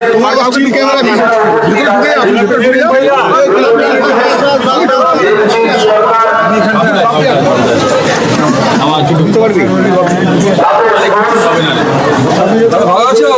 তোমার কাছে ক্যামেরা কি আমার কি বুঝতে পারবি ভালো আছো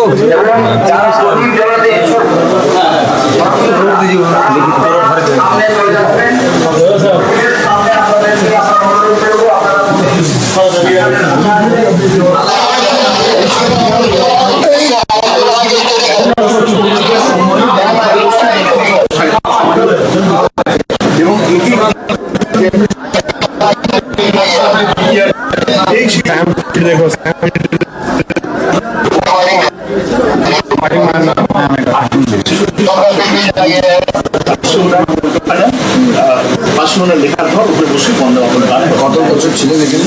এবং দেখো লেখার পর উপরে বসে বন্ধ কত বছর ছিল দেখেন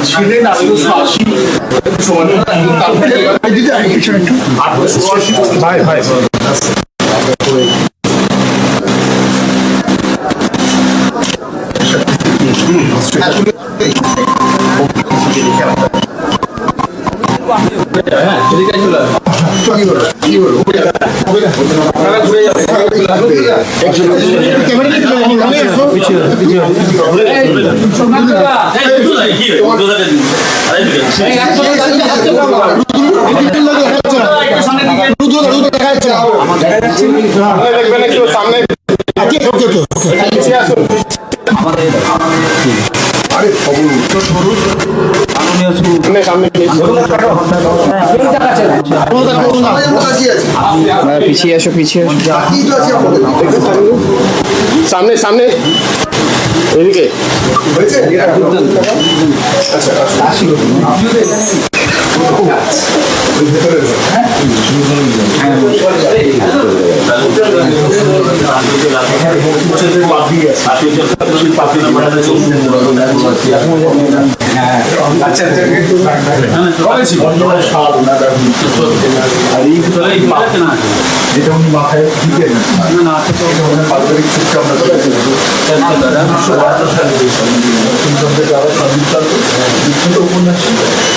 ছিলেন 1880 ভাই ভাই পিছিয়ে আসো পিছিয়ে সামনে সামনে এদিকে যেটা উনি মাথায় দিতেন পারিবারিক শিক্ষা আমরা উপন্যাস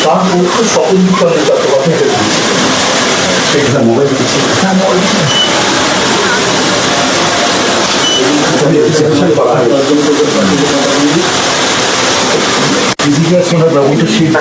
তার পক্ষ সকল কথা সেখানে মোবাইল ফিজিক্যাল ব্যবহৃত শীত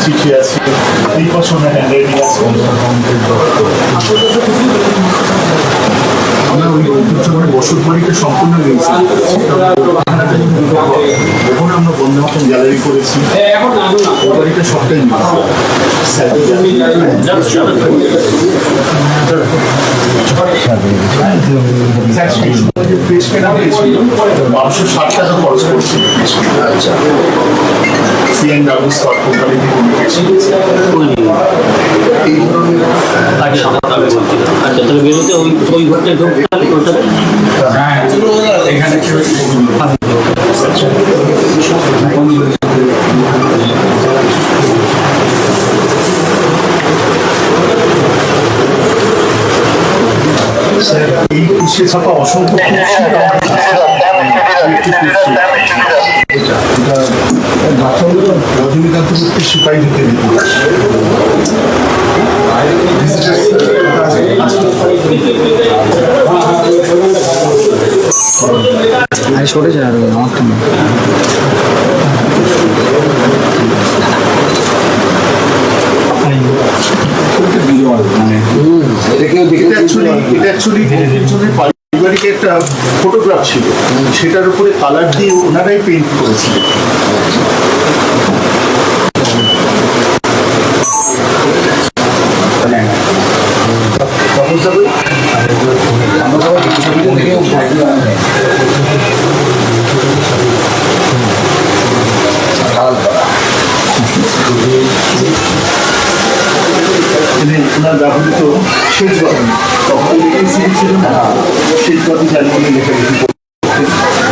চিঠি আছে আমরা ওই ঐতিহ্যবাহী বসত বাড়িটা সম্পূর্ণ নিয়েছি এখন আমরা বন্ধ মতন গ্যালারি করেছি ওই বাড়িটা সবটাই মানুষের 60 টাকা খরচ করছে CNW স্কট কোম্পানি এই ধরনের তাহলে বেরোতে ওই ঘরটায় এখানে এই কুশে ছাপা অসংখ্য রজনীকান্ত গুপ্তের সিপাহী ঢুকে দিতে সরে যায় আর আমারটা পারিবারিক একটা ফটোগ্রাফ ছিল, সেটার উপরে কালার দিয়ে ওনারাই পেইন্ট করেছিলেন।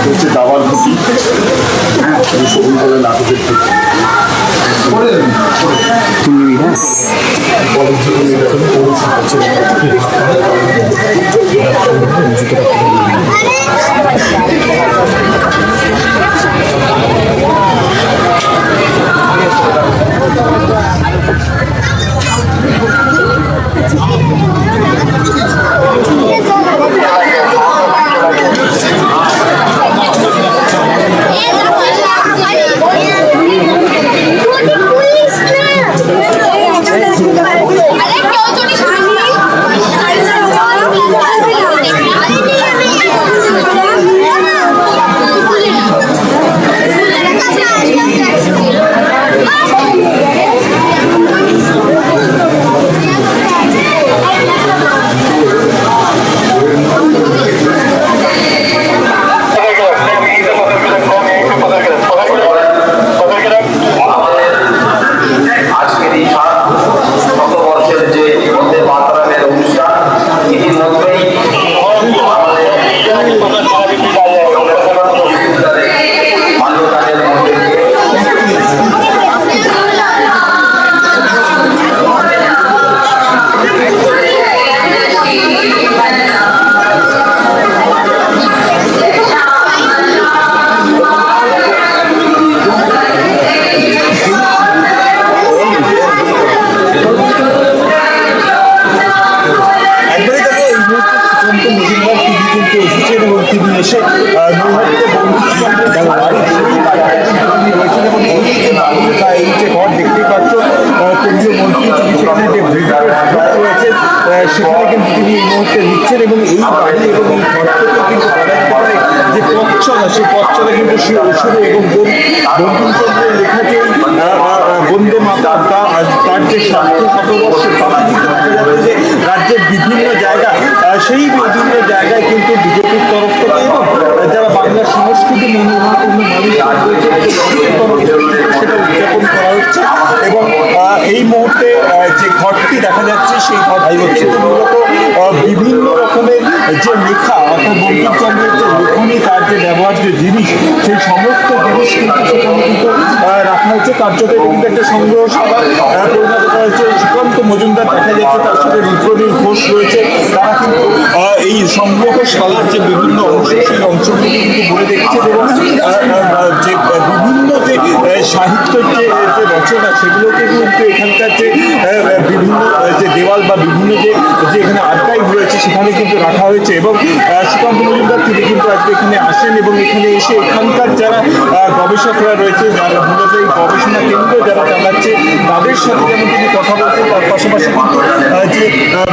হচ্ছে দাওয়াল ঘুটি, হ্যাঁ সবুজ বলে নাটকের ঘুটি। সেখানে কিন্তু তিনি এই মুহূর্তে নিচ্ছেন এবং এই বাড়ি এবং এই ঘরটাকে কিন্তু বলা যেতে পারে যে পথচলা, সেই পথচলা কিন্তু শুরু এবং বঙ্কিমচন্দ্রের লেখাকে বন্দে মাতরম তার যে স্বার্থ শতবর্ষ তারা কিন্তু দেখা যাচ্ছে যে রাজ্যের বিভিন্ন জায়গা সেই বিভিন্ন জায়গায় কিন্তু বিজেপির তরফ থেকে এবং যারা বাংলা সংস্কৃতি মনোভাবপূর্ণ মানুষ সেটা উদযাপন করা হচ্ছে। এবং এই মুহূর্তে যে ঘরটি দেখা যাচ্ছে সেই ঘরটি হচ্ছে মূলত বিভিন্ন রকমের যে লেখা অর্থাৎ বঙ্কিমচন্দ্রের যে লেখনী, তার যে ব্যবহার্য জিনিস, সেই সমস্ত জিনিস কিন্তু সেখানে কিন্তু রাখা হচ্ছে। কার্যত কিন্তু একটা সংগ্রহশালা পরিণত করা হয়েছে। সুকান্ত মজুমদার দেখা যাচ্ছে, তার সাথে রুদ্রনীল ঘোষ রয়েছে, তারা কিন্তু এই সংগ্রহশালার যে বিভিন্ন অংশ সেই অংশগুলি কিন্তু ঘুরে দেখছেন এবং যে বিভিন্ন যে সাহিত্যের যে রচনা সেগুলোকে কিন্তু এখানকার যে বিভিন্ন যে দেওয়াল বা বিভিন্ন যে এখানে আর্কাইভ রয়েছে সেখানে কিন্তু রাখা হয়েছে। এবং সুকান্ত মজুমদার তিনি কিন্তু আজকে এখানে আসেন এবং এখানে এসে এখানকার যারা গবেষকরা রয়েছে, যারা মূলত এই গবেষণা কেন্দ্র যারা চালাচ্ছে তাদের সাথে যেমন তিনি কথা বলছেন, তার পাশাপাশি কিন্তু যে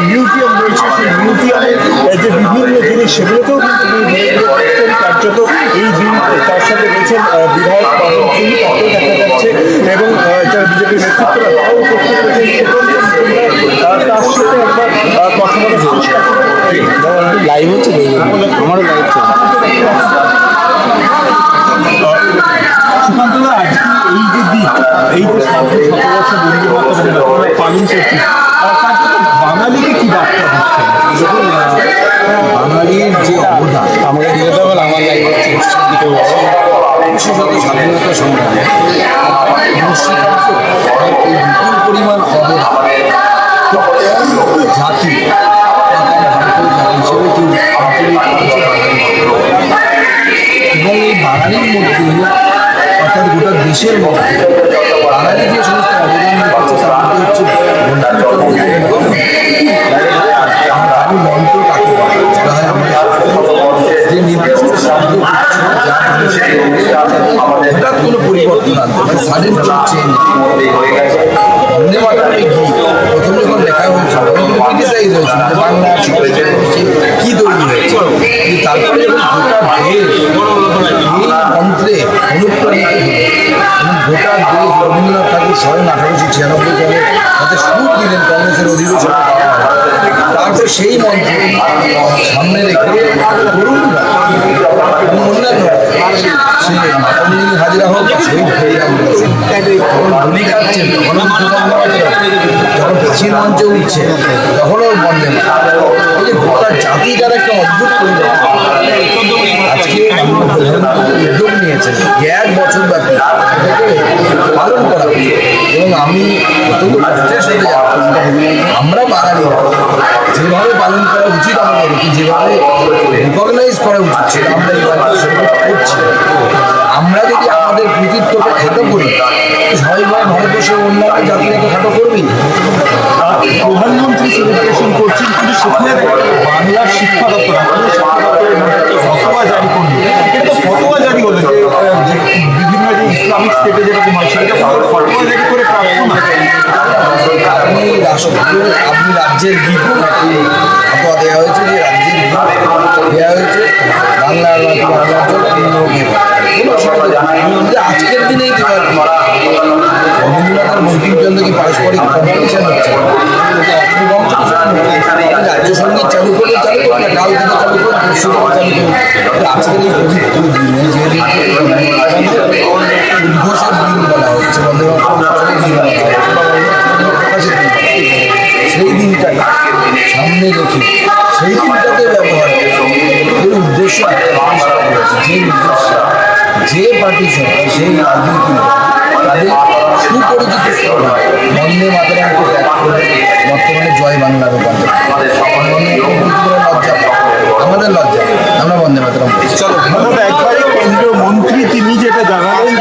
মিউজিয়াম রয়েছে সেই মিউজিয়ামের যে বিভিন্ন জিনিস সেগুলোকেও কিন্তু কার্যত এই দিন তার সাথে রয়েছেন বিধায়ক পাবন সিং, তাকেও দেখা যাচ্ছে এবং যারা বিজেপির নেতৃত্বরা তারাও উপস্থিত রয়েছেন। তার সাথে একবার কথা বলার চেষ্টা লাইভ হচ্ছে, আমারও লাইভ চলছে। সুকান্তদা, আজকে এই যে দিক, এই যে শতবর্ষ বন্দে মাতরম পালন করছি, বাঙালিকে কি বার্তা দিচ্ছে? দেখুন, বাঙালির যে অবদান আমাকে দিতে হবে, আমার লাইভ হচ্ছে বিশেষত স্বাধীনতা সংগ্রামে এই বিপুল পরিমাণ অবদান জাতি ভারতীয় জাতি হিসেবে কেউ এবং এই বাঙালির মধ্যে অর্থাৎ গোটা দেশের মধ্যে বাঙালি যে সমস্ত অবদান রেখেছে তার মধ্যে হচ্ছে আমি মন্ত্র কাকে বলা হয় যে নির্দিষ্ট শব্দ যা মানুষের হঠাৎ কোনো পরিবর্তন আনতে মানে সাডেন কোনো চেঞ্জ। বন্দে মাতরম এই গীত প্রথম যখন লেখা হয়েছিল তখন কিন্তু ক্রিটিসাইজ হয়েছিল যে বাংলা কী তৈরি হয়েছে, কিন্তু তারপরে যখন গোটা দেশ এই মন্ত্রে অনুপ্রাণিত হল এবং গোটা দেশ রবীন্দ্রনাথ ঠাকুর স্বয়ং 1896 সালে তাতে সুর দিলেন কংগ্রেসের অধিবেশনে তারপর সেই মন্ত্র সামনে রেখে তরুণরা এবং অন্যান্যরা সে মাতঙ্গিনী হাজরা হোক বা শহীদ হরিরাম দাস হোক, যখন গুলি খাচ্ছেন তখনও স্লোগান দেওয়া ছিল, যখন ফাঁসির মঞ্চে উঠছে তখনও বন্দে মাতরম। এই যে গোটা জাতিটার একটা অদ্ভুত পরিবর্তন আজকে মাননীয় প্রধানমন্ত্রী উদ্যোগ নিয়েছেন যে 1 বছর ব্যাপী এটাকে পালন করা উচিত। এবং আমি অত্যন্ত কষ্টের সাথে আমরা বাঙালিরা যেভাবে পালন করা উচিত আমাদেরকে, যেভাবে রিকগনাইজ করা উচিত সেটা আমরা এবার করছি। আমরা যদি আমাদের কৃতিত্বকে খাটো করি, স্বাভাবিকভাবে ভারতবর্ষের অন্যান্য জাতিরা তো খাটো করবেই। প্রধানমন্ত্রী সেলিব্রেশন করছেন, কিন্তু সেখানে বাংলার শিক্ষা দপ্তর ফতোয়া জারি করল। কিন্তু ফতোয়া জারি হলো যে বিভিন্ন যে ইসলামিক স্টেটে যেরকম হয় সেটা ফতোয়া জারি করে প্রার্থনা। আপনি রাজ্যের গীত একটি ফতোয়া দেওয়া হয়েছে, যে রাজ্যের গীত দেওয়া হয়েছে বাংলার আজকের দিনেই রবীন্দ্রনাথের বঙ্কিমচন্দ্র কি পারস্পরিক কম্পিটিশন হচ্ছে, রাজ্য সঙ্গীত চালু করলে চালু করুন না, কাল থেকে চালু করুন, পরশু থেকে চালু করুন। আজকের এই পবিত্র দিনে যে উদ্ঘোষের দিন বলা হচ্ছে, বন্দে মাতরমের দিন বলা হচ্ছে, প্রকাশের দিন, সেই দিনটাকে সামনে রেখে সেই দিনটাকে ব্যবহার এর উদ্দেশ্য যে উদ্দেশ্য যে পার্টি সরকার সেই রাজনীতি তাদের সুপরিচিত স্লোগান বন্দে মাতরমকে ত্যাগ করে বর্তমানে জয় বাংলা রূপান্তর। লজ্জা আমাদের লজ্জা, আমরা বন্দে মাতরম করছি। চলো ধন্যবাদ। একবারে কেন্দ্রীয় মন্ত্রী তিনি যেটা জানালেন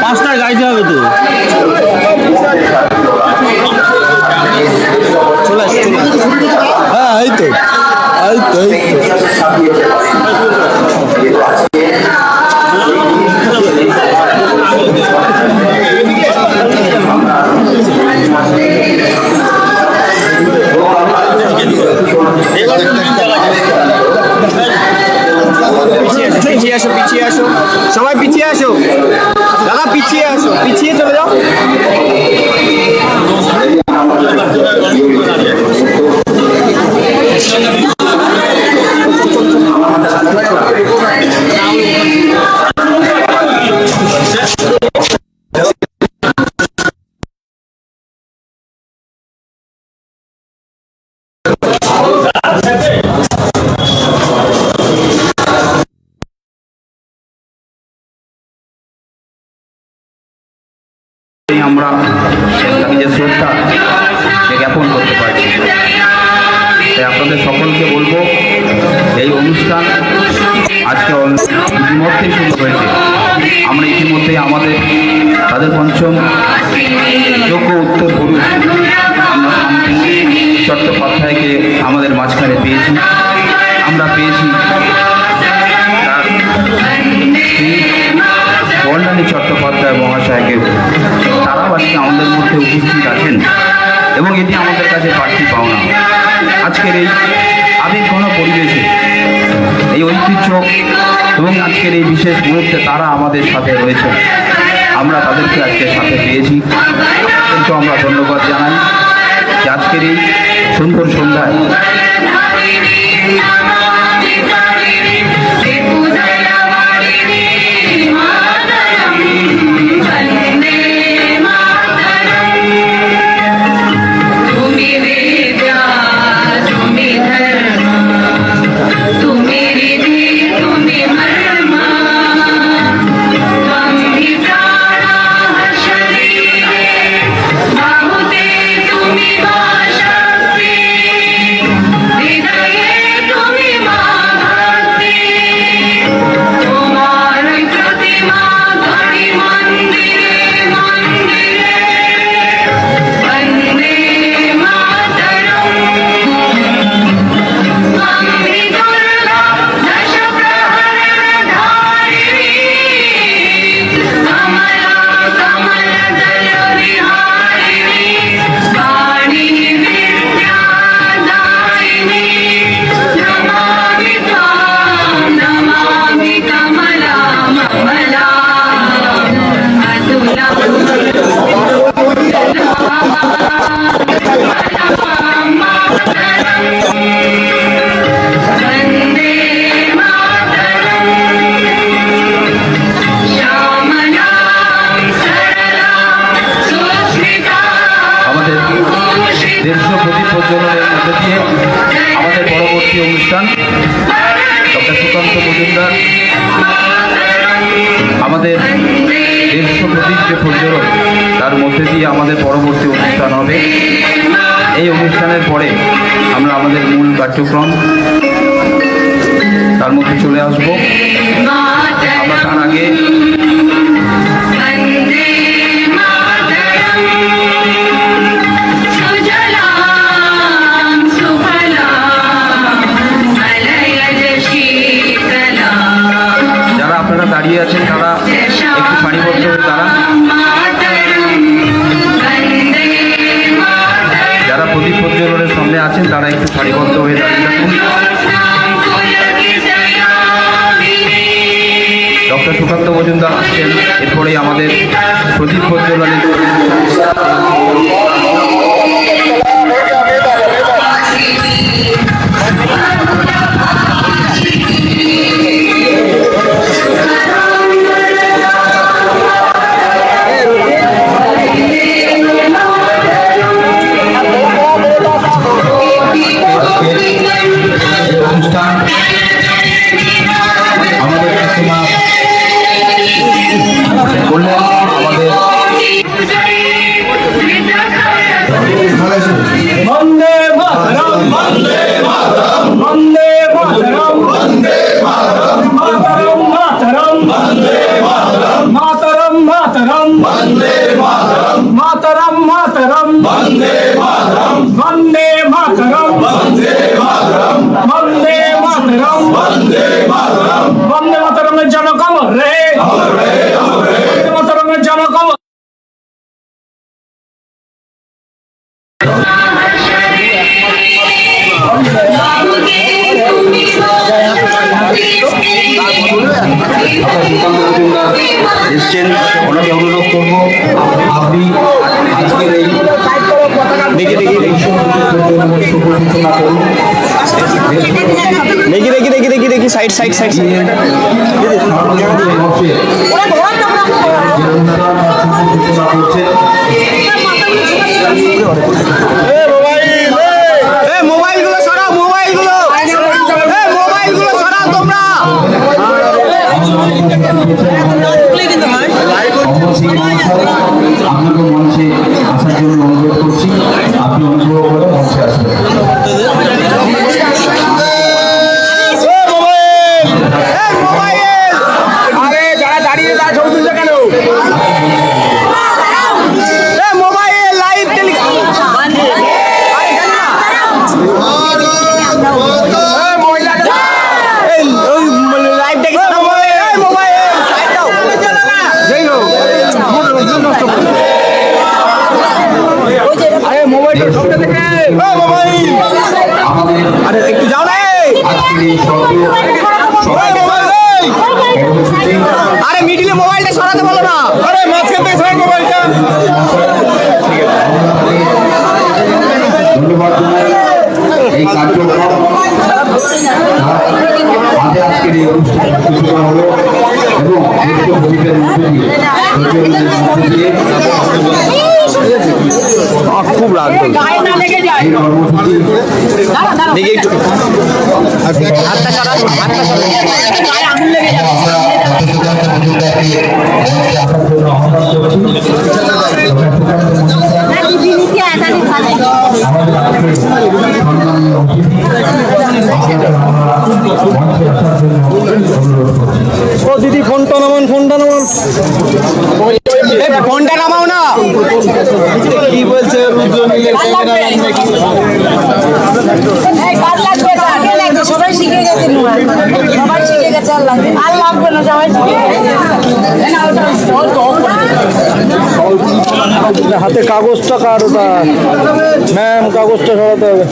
পাঁচটায় গাইতে হবে তো। চলে আসছে, হ্যাঁ এই তো এই তো এই পিছিয়ে আসো, পিছিয়ে আসো, সবাই পিছিয়ে আসো, দাদা পিছিয়ে আসো, পিছিয়ে চলে যাও। আমরা তাকে যে শ্রদ্ধা যে জ্ঞাপন করতে পারছি। তাই আপনাদের সকলকে বলবো, এই অনুষ্ঠান আজকে ইতিমধ্যেই শুরু হয়েছে। আমরা ইতিমধ্যেই আমাদের তাদের পঞ্চম যোগ্য উত্তর পুরুষ আমরা চট্টোপাধ্যায়কে আমাদের মাঝখানে পেয়েছি। আমরা পেয়েছি তার স্ত্রী বর্ণালী চট্টোপাধ্যায় মহাশয়কে। তারাও আজকে আমাদের মধ্যে উপস্থিত আছেন এবং এটি আমাদের কাছে বাড়তি পাওনা। আজকের এই আবেগঘন পরিবেশে, এই ঐতিহ্য এবং আজকের এই বিশেষ মুহূর্তে তারা আমাদের সাথে রয়েছেন। আমরা তাদেরকে আজকে সাথে পেয়েছি, কিন্তু আমরা ধন্যবাদ জানাই যে আজকের এই সুন্দর সন্ধ্যায় তুমি দেড়শো প্রদীপ প্রজ্বলনের মধ্যে দিয়ে আমাদের পরবর্তী অনুষ্ঠান ডক্টর সুকান্ত মজুমদার আমাদের দেড়শো প্রদীপ যে প্রজ্বলন তার মধ্যে দিয়ে আমাদের পরবর্তী অনুষ্ঠান হবে। এই অনুষ্ঠানের পরে আমরা আমাদের মূল কার্যক্রম তার মধ্যে চলে আসবো। আমরা তার আগে যারা আপনারা দাঁড়িয়ে আছেন তারা একটু সারিবদ্ধ হয়ে দাঁড়ান। যারা প্রদীপ প্রজ্বলনের সামনে আছেন তারা একটু সারিবদ্ধ হয়ে দাঁড়িয়ে থাকুন। ডক্টর সুকান্ত মজুমদার আসছেন, এরপরেই আমাদের প্রদীপ প্রজ্বলনের অনুষ্ঠান আমাদের কাকিমা বললেন আমাদের বন্দে মাতরম বন্দে মাতরম বন্দে মাতরম বন্দে মাতরম মাতরম মাতরম বন্দে মাতরম মাতরম মাতরম বন্দে মাতরম মাতরম মাতরম বন্দে মাতরম বন্দে মাতরম বন্দে মাতরম বন্দে মাতরম বন্দে মাতরম বন্দে মাতরমের জনগণ রে বন্দে মাতরমের জনগণ এসছেন, ওনাকে অনুরোধ করবো আপনি আজকের এই দেখি সাইড মোবাইলগুলো সরাও, মোবাইলগুলো সরাও তোমরা। আপনাকে মঞ্চে আসার জন্য অনুরোধ করছি, আপনি অনুগ্রহ করে মঞ্চে আসবেন। আরে যারা দাঁড়িয়ে তারা ছবি তুলছে কেন? মোবাইল লাইভ লাইভ দেখে মোবাইল সাইড দাও। আরে মোবাইল আরে একটু যাও না। আরে মিডিলে মোবাইলটা সরাতে বলো না। আরে মাঝখান থেকে সরাই মোবাইলটা। ধন্যবাদ এই কার্যক্রম আজকের এই অনুষ্ঠান শুরু করা হলো এবং দেশীয় প্রদীপের মধ্যে দিয়ে খুব লাগবে এই কর্মসূচি দেখি একটু হাতটা সরা, হাতটা সরা। আগুন লেগে যাবে। ও দিদি ফোনটা নামান, ফোনটা নামাও না। কি বলছে সবাই শিখে গেছে, সবাই শিখে গেছে। আর লাগবে না, সবাই শিখে হাতে কাগজটা কার ওটা ম্যাম, কাগজটা সরাতে হবে।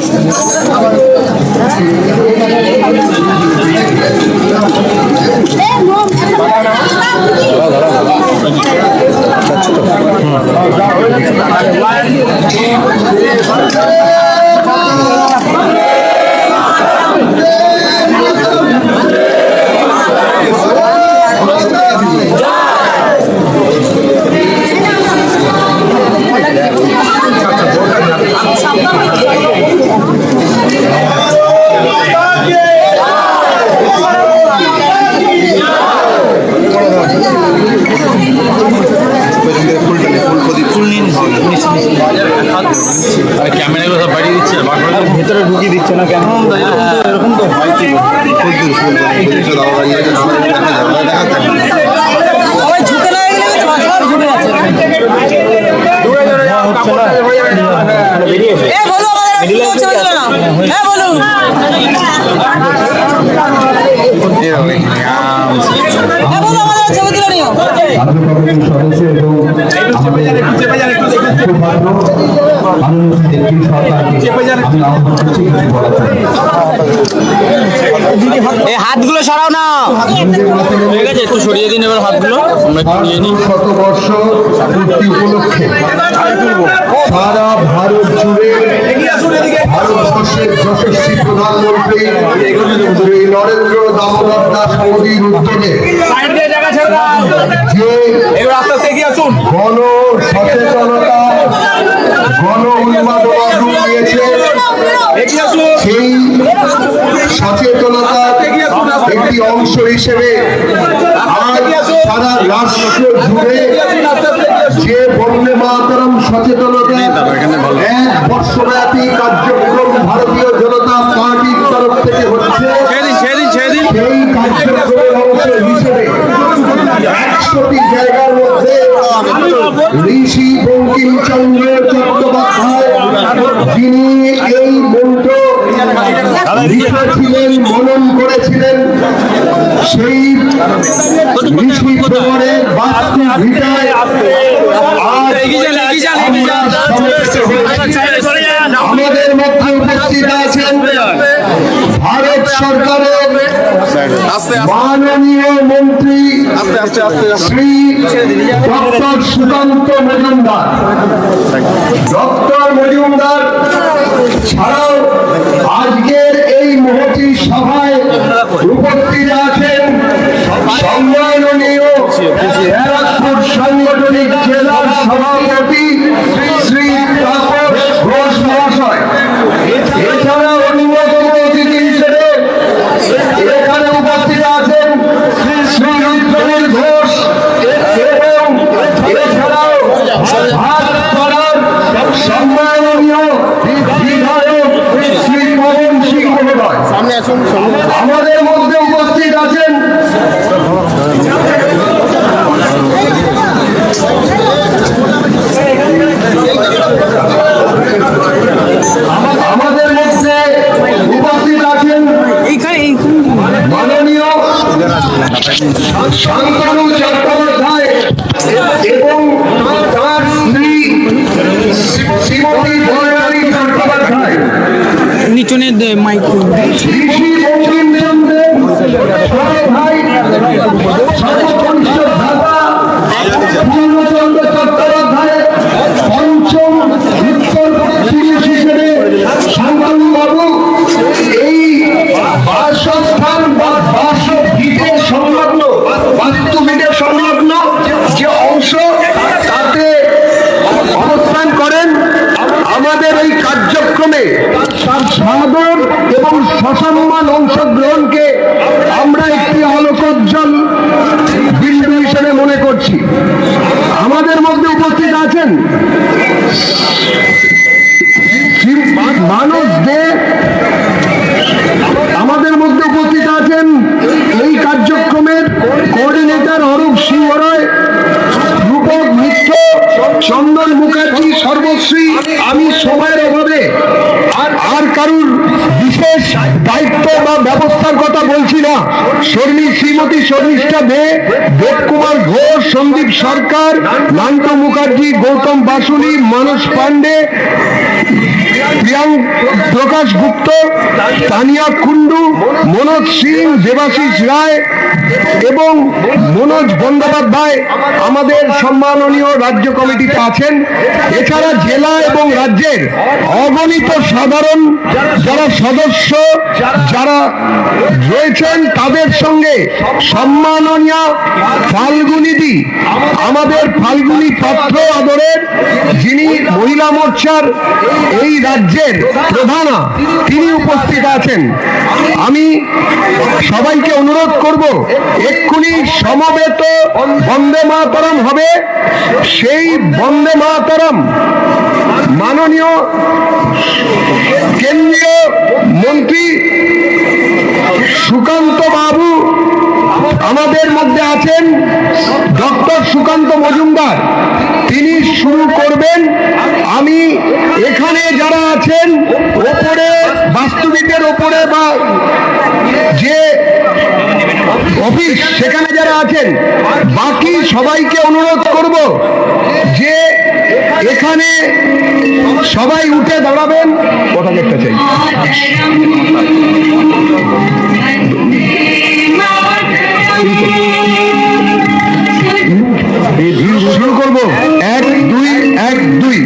ভেতরে ঢুকিয়ে দিচ্ছে না কেন? এরকম তো হয় কি? সবাই ঝুঁকে না গেলে সব ঝুঁকে যাচ্ছে এ বলো আমাদের ছবি তুলো না হ্যাঁ বলুন বলো আমাদের ছবি তুলে নিও সদস্য এবং এই হাতগুলো সরাও না, ঠিক আছে? একটু সরিয়ে দিন এবার হাতগুলো, আমরা সরিয়ে নিই। শতবর্ষ পূর্তি উপলক্ষে সারা ভারত জুড়ে ভারতবর্ষের যশস্বী প্রধানমন্ত্রী শ্রী নরেন্দ্র দামোদর দাস মোদীর উদ্যোগে গণ সচেতনতা গণ উন্মাদনা রূপ নিয়েছে, সেই সচেতনতার একটি অংশ হিসেবে আজ সারা রাষ্ট্র জুড়ে যে বন্দে মাতরম সচেতনতা এক বর্ষব্যাপী কার্যক্রম ভারতীয় জনতা পার্টির তরফ থেকে হচ্ছে, সেই কার্যক্রমের অংশ হিসেবে 100টি জায়গার মধ্যে ঋষি বঙ্কিমচন্দ্র চট্টোপাধ্যায় যিনি এই মন্ত্র লিখেছিলেন, মনন করেছিলেন, সেই ঋষি ভ্রমণের বাস্তু ভিটায় আমাদের মধ্যে উপস্থিত আছেন ভারত সরকারের মাননীয় মন্ত্রী শ্রী ডক্টর সুকান্ত মজুমদার। ডক্টর মজুমদার ছাড়াও আজকের এই মহতী সভায় উপস্থিত আছেন সম্মাননীয় ব্যারাকপুর সাংগঠনিক জেলার সভাপতি শ্রী তাপস ঘোষ মহাশয়। এছাড়া অন্যতম অতিথি হিসেবে এখানে উপস্থিত আছেন শ্রী রুদ্রনীল ঘোষ এবং এছাড়াও ভাটপাড়ার সম্মাননীয় বিধায়ক শ্রী পবন সিং মহোদয়। আমাদের মধ্যে উপস্থিত আছেন মাননীয় শান্তনু চট্টোপাধ্যায় এবং তার স্ত্রী শ্রীমতী বর্ণালী চট্টোপাধ্যায়। নিচনে মাইক ঋষি বঙ্কিমচন্দ্রের ছোট ভাই সর্বকনিষ্ঠ ভ্রাতা পূর্ণচন্দ্র চট্টোপাধ্যায় পঞ্চম উত্তর পশ্চিম হিসেবে শান্তনু বাবু এই বাসস্থান বা বাসভিটের সংলগ্ন বাস্তুভিটের সংলগ্ন যে অংশ তাতে অবস্থান করেন। আমাদের এই কার্যক্রমে তার সাদর এবং সসম্মান অংশগ্রহণকে আমরা একটি আলোকোজ্জ্বল বিন্দু হিসেবে মনে করছি। আমাদের মধ্যে উপস্থিত আছেন মানস দে, আমাদের মধ্যে উপস্থিত আছেন এই কার্যক্রমের কোঅর্ডিনেটর অরূপ সিংহ রায়, রূপক মিত্র, চন্দন মুখার্জি, সর্বশ্রী। আমি সময়ের অভাবে আর কারুর বিশেষ দায়িত্ব বা ব্যবস্থার কথা বলছি না। শ্রীমতী শর্মিষ্ঠা দে, দেবকুমার ঘোষ, সন্দীপ সরকার, নান্ত মুখার্জি, গৌতম বাসুলি, মানস পান্ডে, প্রকাশ গুপ্ত, তানিয়া কুন্ডু, মনোজ সিং, দেবাশিস রায় এবং মনোজ বন্দ্যোপাধ্যায় আমাদের সম্মাননীয় রাজ্য কমিটিতে আছেন। এছাড়া জেলা এবং রাজ্যের অগণিত সাধারণ যারা সদস্য যারা রয়েছেন তাদের সঙ্গে সম্মাননীয় ফাল্গুনিদি, আমাদের ফাল্গুনি পাত্র আদরের, যিনি মহিলা মোর্চার এই রাজ্যের প্রধানা, তিনি উপস্থিত আছেন। আমি সবাইকে অনুরোধ করব এক্ষুনি সমবেত বন্দে মাতরম হবে। সেই বন্দে মাতরম মাননীয় সর্বশ্রী সুকান্ত বাবু আমাদের মধ্যে আছেন, ডক্টর সুকান্ত মজুমদার, তিনি শুরু করবেন। আমি এখানে যারা আছেন ওপরে বাস্তুবিদের ওপরে বা যে অফিস সেখানে যারা আছেন বাকি সবাইকে অনুরোধ করব যে এখানে সবাই উঠে দাঁড়াবেন। কথা দেখতে চাই, শুরু করবো 1 2 1 2।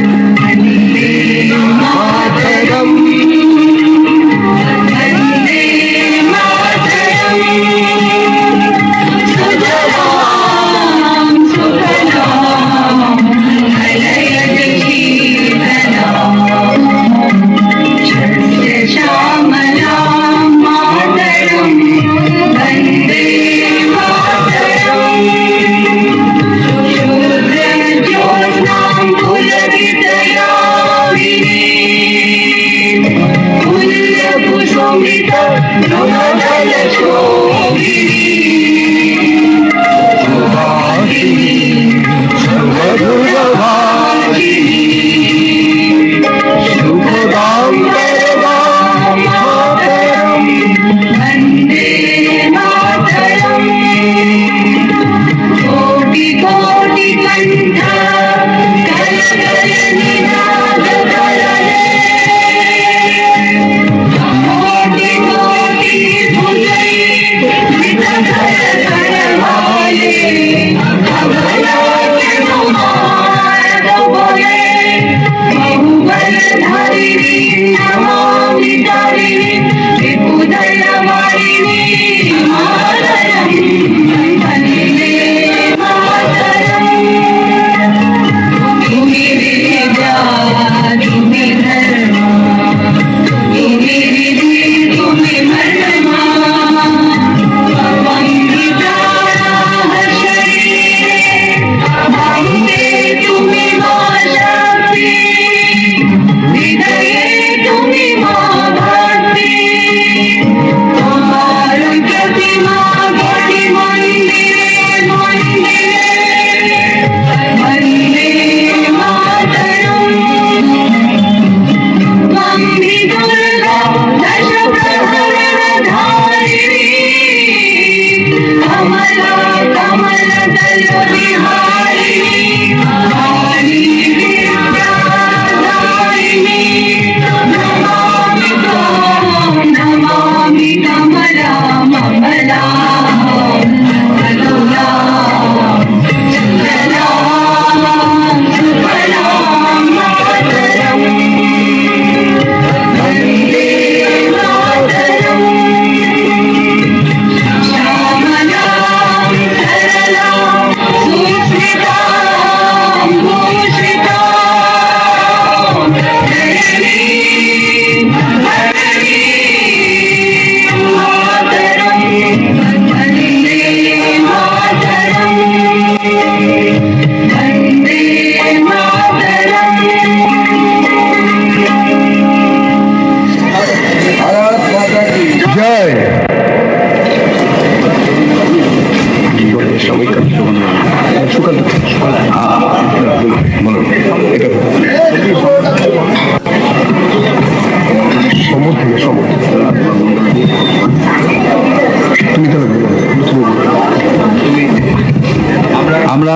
আমরা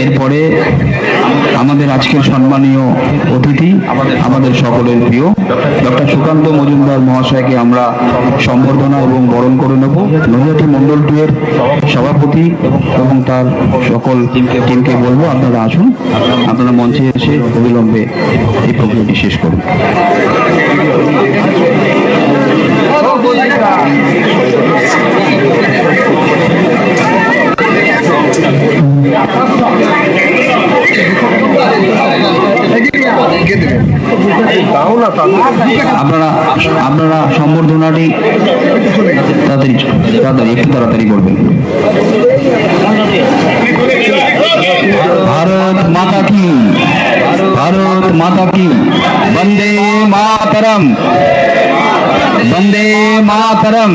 এরপরে আমাদের আজকের সম্মানীয় অতিথি আমাদের সকলের প্রিয় ডক্টর সুকান্ত মজুমদার মহাশয়কে আমরা সম্বর্ধনা এবং বরণ করে নেব। নৈহাটি মন্ডল 2 এর সভাপতি এবং তার সকল টিমকে বলবো আপনারা আসুন, আপনারা মঞ্চে এসে অবিলম্বে এই প্রক্রিয়াটি শেষ করুন। আপনারা সম্বর্ধনাটি একটু তাড়াতাড়ি করবেন। ভারত মাতা কি, ভারত মাতা কি, বন্দে মাতরম। वंदे मातरम,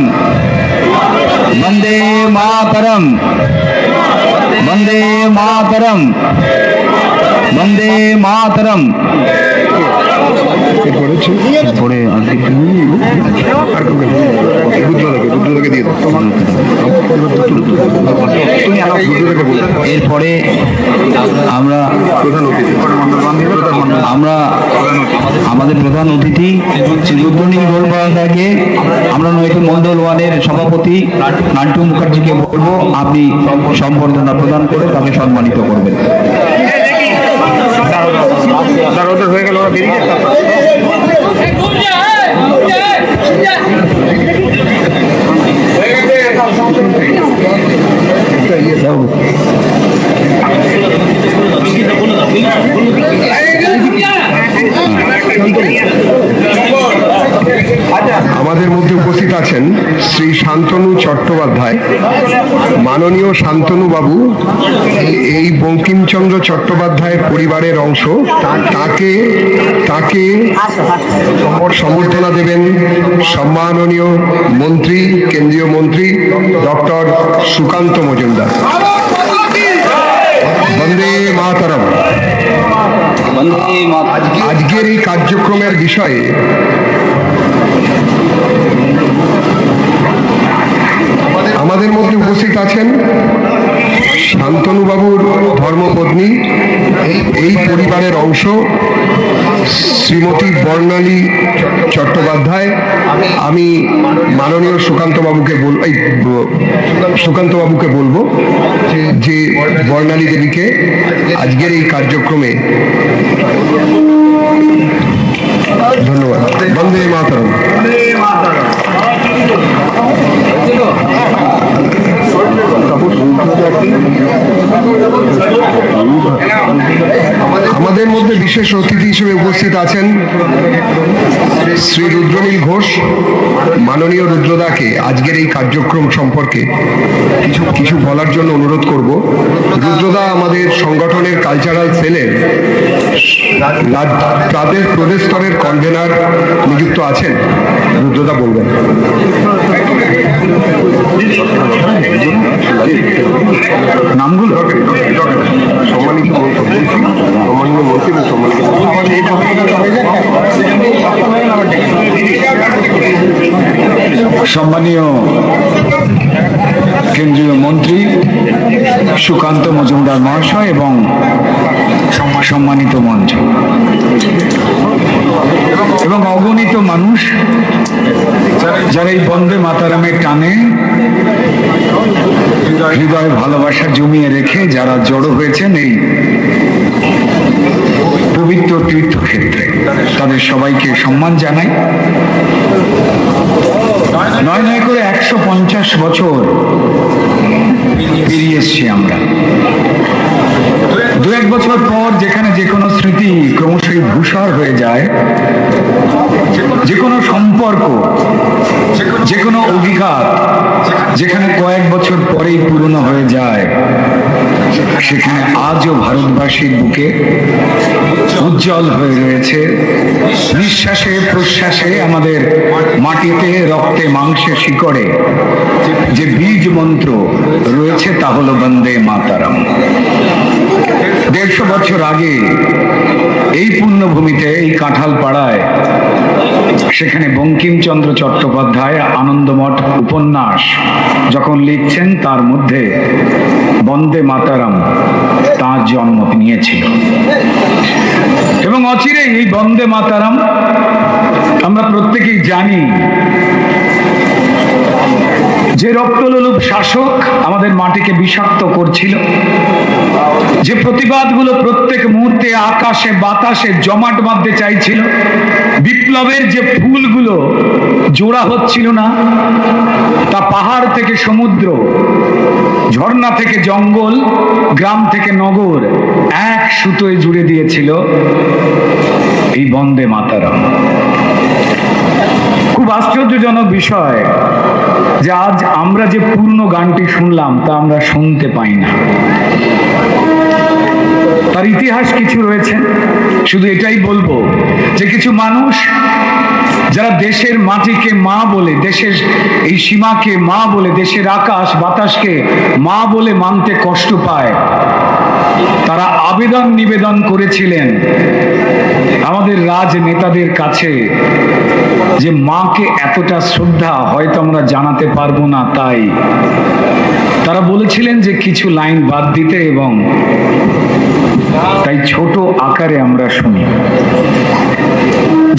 वंदे मातरम, वंदे मातरम, वंदे मातरम। এরপরে রুদ্রদাকে দিয়ে দাও। এরপরে আমরা আমাদের প্রধান অতিথি শ্রী রুদ্রনীল ঘোষ মহাশয়কে আমরা নৈতিক মন্ডল ওয়ানের সভাপতি নান্টু মুখার্জিকে বলবো আপনি সম্বর্ধনা প্রদান করে তাকে সম্মানিত করবেন। হয়ে গেল আমাদের মধ্যে উপস্থিত আছেন শ্রী শান্তনু চট্টোপাধ্যায়, মাননীয় শান্তনু বাবু এই বঙ্কিমচন্দ্র চট্টোপাধ্যায়ের পরিবারের অংশ। তাকে সম্বর্ধনা দেবেন সম্মাননীয় মন্ত্রী, কেন্দ্রীয় মন্ত্রী ডক্টর সুকান্ত মজুমদার। বন্দে মাতরম। আজকের এই কার্যক্রমের বিষয়ে আমাদের মধ্যে উপস্থিত আছেন শান্তনুবাবুর ধর্মপত্নী, এই পরিবারের অংশ শ্রীমতী বর্ণালী চট্টোপাধ্যায়। আমি মাননীয় সুকান্তবাবুকে বলবো যে বর্ণালী দেবীকে আজকের এই কার্যক্রমে ধন্যবাদ। বন্দে মাতরম। আমাদের মধ্যে বিশেষ অতিথি হিসেবে উপস্থিত আছেন শ্রী রুদ্রনীল ঘোষ। মাননীয় রুদ্রদাকে আজকের এই কার্যক্রম সম্পর্কে কিছু বলার জন্য অনুরোধ করব। রুদ্রদা আমাদের সংগঠনের কালচারাল সেলের প্রদেশ স্তরের কনভেনার নিযুক্ত আছেন। রুদ্রদা বলবেন। নামগুলো সম্মানিত মন্ত্রী এবং সম্মানীয় কেন্দ্রীয় মন্ত্রী সুকান্ত মজুমদার মহাশয় এবং সম্মানিত মঞ্চ এবং অগণিত মানুষ যারা এই বন্দে মাতারামের টানে হৃদয়ে ভালোবাসা জমিয়ে রেখে যারা জড়ো হয়েছেন এই পবিত্র তীর্থক্ষেত্রে, তাদের সবাইকে সম্মান জানাই। নয় করে 150 বছর পেরিয়ে এসছি আমরা। দু এক বছর পর যেখানে যে কোনো স্মৃতি ক্রমশই ধূসর হয়ে যায়, যে কোনো সম্পর্ক, যে কোনো অধিকার যেখানে কয়েক বছর পরেই পুরনো হয়ে যায়, সেখানে আজও ভারতবাসীর বুকে উজ্জ্বল হয়ে রয়েছে নিঃশ্বাসে প্রশ্বাসে আমাদের মাটিতে রক্তে মাংসে শিকড়ে যে বীজ মন্ত্র রয়েছে তা হলো বন্দে মাতারম। 150 বছর আগে এই পুণ্যভূমিতে, এই কাঁঠাল পাড়ায়, সেখানে বঙ্কিমচন্দ্র চট্টোপাধ্যায় আনন্দমঠ উপন্যাস যখন লিখছেন তার মধ্যে বন্দে মাতারম তাঁর জন্ম নিয়েছিল। এবং অচিরেই এই বন্দে মাতারম আমরা প্রত্যেকেই জানি যে রক্তলোলুপ শাসক আমাদের মাটিকে বিষাক্ত করছিল, যে প্রতিবাদগুলো প্রত্যেক মুহূর্তে আকাশে বাতাসে জমাট বাঁধতে চাইছিল, বিপ্লবের যে ফুলগুলো জোড়া হচ্ছিল না, তা পাহাড় থেকে সমুদ্র, ঝর্ণা থেকে জঙ্গল, গ্রাম থেকে নগর এক সুতোয় জুড়ে দিয়েছিল এই বন্দে মাতারম। খুব আশ্চর্যজনক বিষয় যে আজ আমরা যে পূর্ণ গানটি শুনলাম তা আমরা শুনতে পাই না। তার ইতিহাস কিছু রয়েছে। শুধু এটাই বলবো যে কিছু মানুষ যারা দেশের মাটিকে মা বলে, দেশের এই সীমাকে মা বলে, দেশের আকাশ বাতাসকে মা বলে মানতে কষ্ট পায়, তারা আবেদন নিবেদন করেছিলেন আমাদের রাজনেতাদের কাছে যে মাকে এতটা শ্রদ্ধা হয়তো আমরা জানাতে পারবো না, তাই তারা বলেছিলেন যে কিছু লাইন বাদ দিতে, এবং তাই ছোট আকারে আমরা শুনি।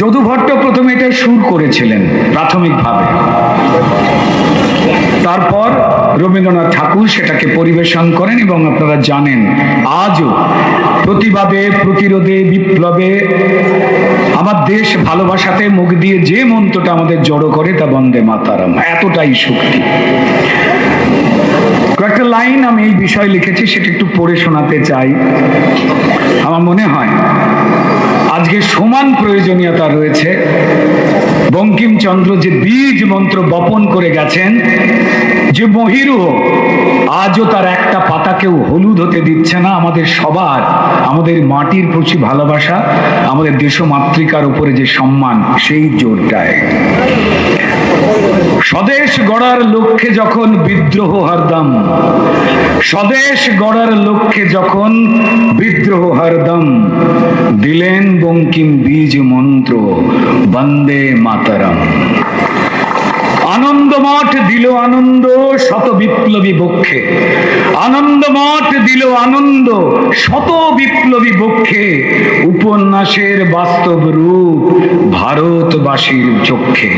যদু ভট্ট প্রথমে এটা সুর করেছিলেন প্রাথমিকভাবে, তারপর রবীন্দ্রনাথ ঠাকুর সেটাকে পরিবেশন করেন, এবং আপনারা জানেন আজও প্রতিবাদে, প্রতিরোধে, বিপ্লবে, আমার দেশ ভালোবাসাতে মুখ দিয়ে যে মন্ত্রটা আমাদের জড়ো করে তা বন্দে মাতারাম, এতটাই শক্তি। কয়েকটা লাইন আমি এই বিষয়ে লিখেছি, সেটা একটু পড়ে শোনাতে চাই। আমার মনে হয় আজকে সমান প্রয়োজনীয়তা রয়েছে। বঙ্কিমচন্দ্র যে বীজ মন্ত্র বপন করে গেছেন, যে মহিরুহ আজও তার একটা পাতাকেও হলুদ হতে দিচ্ছে না, আমাদের সবার, আমাদের মাটির প্রতি ভালোবাসা, আমাদের দেশমাতৃকার উপরে যে সম্মান, সেই জোরটায় স্বদেশ গড়ার লক্ষ্যে যখন বিদ্রোহ হরদম, স্বদেশ গড়ার লক্ষ্যে যখন বিদ্রোহ হরদম, দিলেন বঙ্কিম বীজ মন্ত্র বন্দে মাতরম। আনন্দমঠ দিল আনন্দ শত বিপ্লবী বক্ষে, আনন্দমঠ দিল আনন্দ শত বিপ্লবী বক্ষে, উপন্যাসের বাস্তব রূপ ভারতবাসীর চক্ষে।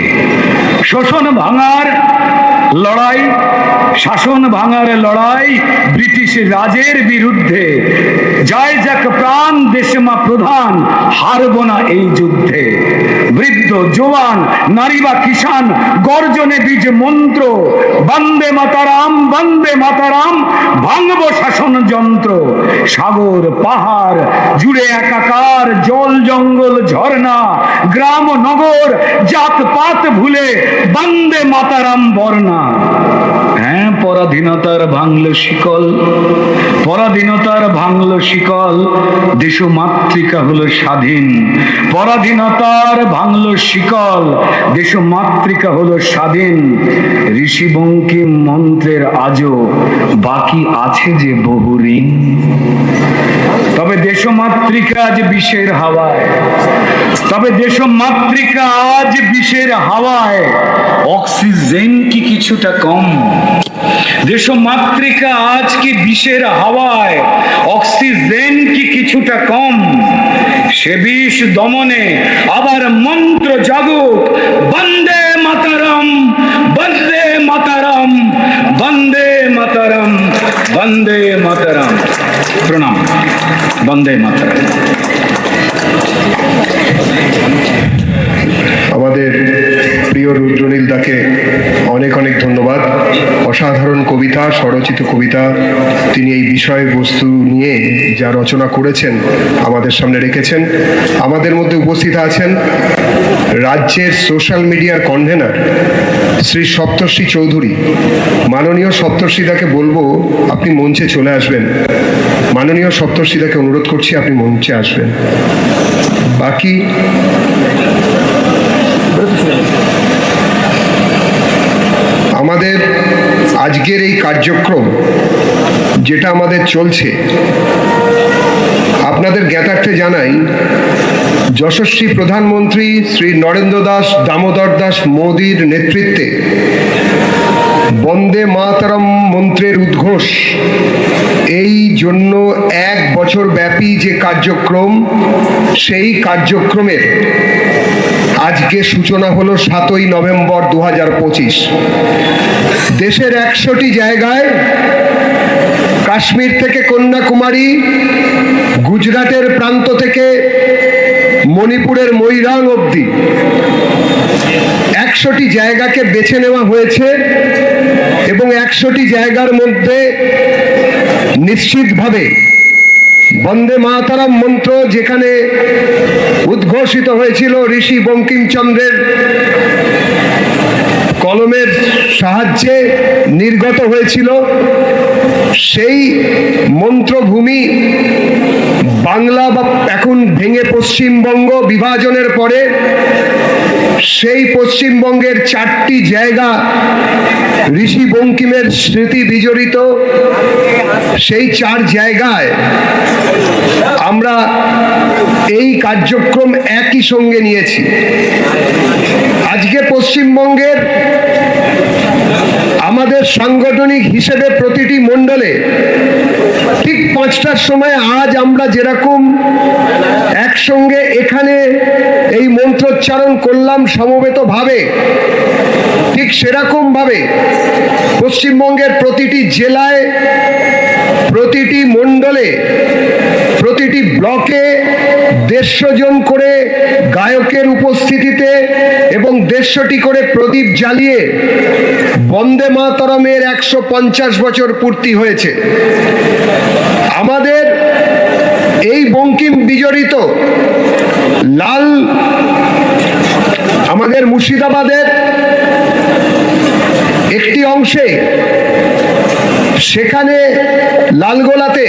শোষণ ভাঙার লড়াই, শাসন ভাঙার লড়াই ব্রিটিশ রাজের বিরুদ্ধে, যায় যাক প্রাণ দেশমা প্রধান, হারব না এই যুদ্ধে। বৃদ্ধ জোয়ান নারী বা কিষান গর্জনে বীজ মন্ত্র, বন্দে মাতারাম বন্দে মাতারাম, ভাঙব শাসন যন্ত্র। সাগর পাহাড় জুড়ে একাকার, জল জঙ্গল ঝর্ণা, গ্রাম নগর জাত পাত ভুলে বন্দে মাতারাম বর্ণা। হ্যাঁ, পরাধীনতার ভাঙল শিকল, পরাধীনতার ভাঙল শিকল, দেশমাতৃকা হলো স্বাধীন। পরাধীনতার ভাঙল শিকল, দেশমাতৃকা হলো স্বাধীন। ঋষি বঙ্কিম মন্ত্রের আজও বাকি আছে যে বহু ঋণ। তবে দেশমাতৃকা আজ বিষের হাওয়ায়, তবে দেশমাতৃকা আজ বিষের হাওয়ায়, অক্সিজেন কি কিছুটা কম? দেশমাতৃকা আজ কি বিষের হাওয়ায়, অক্সিজেন কি কিছুটা কম? সে বিষ দমনে আবার মন্ত্র জাগুক, বন্দে মাতরম বন্দে মাতরম বন্দে মাতরম বন্দে মাতরম। প্রণাম। বন্দে মাতরম। আমাদের প্রিয় রুদ্রনীল দাকে অনেক অনেক ধন্যবাদ। অসাধারণ কবিতা, স্বরচিত কবিতা তিনি এই বিষয়বস্তু নিয়ে যা রচনা করেছেন আমাদের সামনে রেখেছেন। আমাদের মধ্যে উপস্থিত আছেন রাজ্যের সোশ্যাল মিডিয়ার কনভেনার শ্রী সপ্তর্ষি চৌধুরী। মাননীয় সপ্তর্ষিদাকে বলবো আপনি মঞ্চে চলে আসবেন। মাননীয় সপ্তর্ষিদাকে অনুরোধ করছি আপনি মঞ্চে আসবেন। বাকি আমাদের আজকের এই কার্যক্রম যেটা আমাদের চলছে, আপনাদের জ্ঞাতার্থে জানাই, যশস্বী প্রধানমন্ত্রী শ্রী নরেন্দ্র দাস দামোদর দাস মোদীর নেতৃত্বে বন্দে মাতরম মন্ত্রের উদ্ঘোষ, এই জন্য 1 বছর ব্যাপী যে কার্যক্রম, সেই কার্যক্রমের আজকে সূচনা হলো 7ই নভেম্বর 2025। দেশের 100টি জায়গায়, কাশ্মীর থেকে কন্যাকুমারী, গুজরাটের প্রান্ত থেকে মণিপুরের মৈরাং অবধি 100টি জায়গাকে বেছে নেওয়া হয়েছে, এবং 100টি জায়গার মধ্যে নিশ্চিতভাবে বন্দে মাতরম মন্ত্র যেখানে উদ্ঘোষিত হয়েছিল ঋষি বঙ্কিমচন্দ্রের কলমের সাহায্যে নির্গত হয়েছিল, সেই মন্ত্রভূমি বাংলা বা এখন ভেঙে পশ্চিমবঙ্গ বিভাজনের পরে সেই পশ্চিমবঙ্গের 4টি জায়গা ঋষি বঙ্কিমের স্মৃতি বিজড়িত। সেই 4 জায়গায় আমরা এই কার্যক্রম একই সঙ্গে নিয়েছি। আজকে পশ্চিমবঙ্গের আমাদের সাংগঠনিক হিসেবে প্রতিটি মণ্ডলে ঠিক 5টার সময় আজ আমরা যেরকম একসঙ্গে এখানে এই মন্ত্রোচ্চারণ করলাম সমবেতভাবে, ঠিক সেরকম ভাবে পশ্চিমবঙ্গের প্রতিটি জেলায়, প্রতিটি মণ্ডলে, প্রতিটি ব্লকে 150 জন করে গায়কের উপস্থিতিতে এবং 150টি করে প্রদীপ জ্বালিয়ে বন্দে মাতরমের 150 বছর পূর্তি হয়েছে। আমাদের এই বঙ্কিম বিজড়িত লাল, আমাদের মুর্শিদাবাদের একটি অংশে, সেখানে লালগোলাতে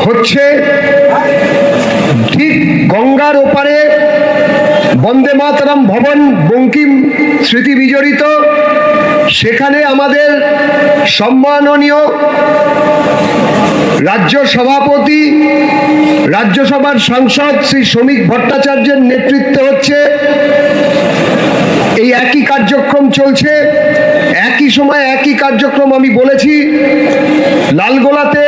হচ্ছে ঠিক গঙ্গার ওপারে বন্দে মাতরম ভবন বঙ্কিম স্মৃতি বিজড়িত। সেখানে আমাদের সম্মাননীয় রাজ্য সভাপতি, রাজ্যসভার সাংসদ শ্রী শ্রমিক ভট্টাচার্যের নেতৃত্বে হচ্ছে এই একই কার্যক্রম চলছে। একই সময় একই কার্যক্রম আমি বলেছি লালগোলাতে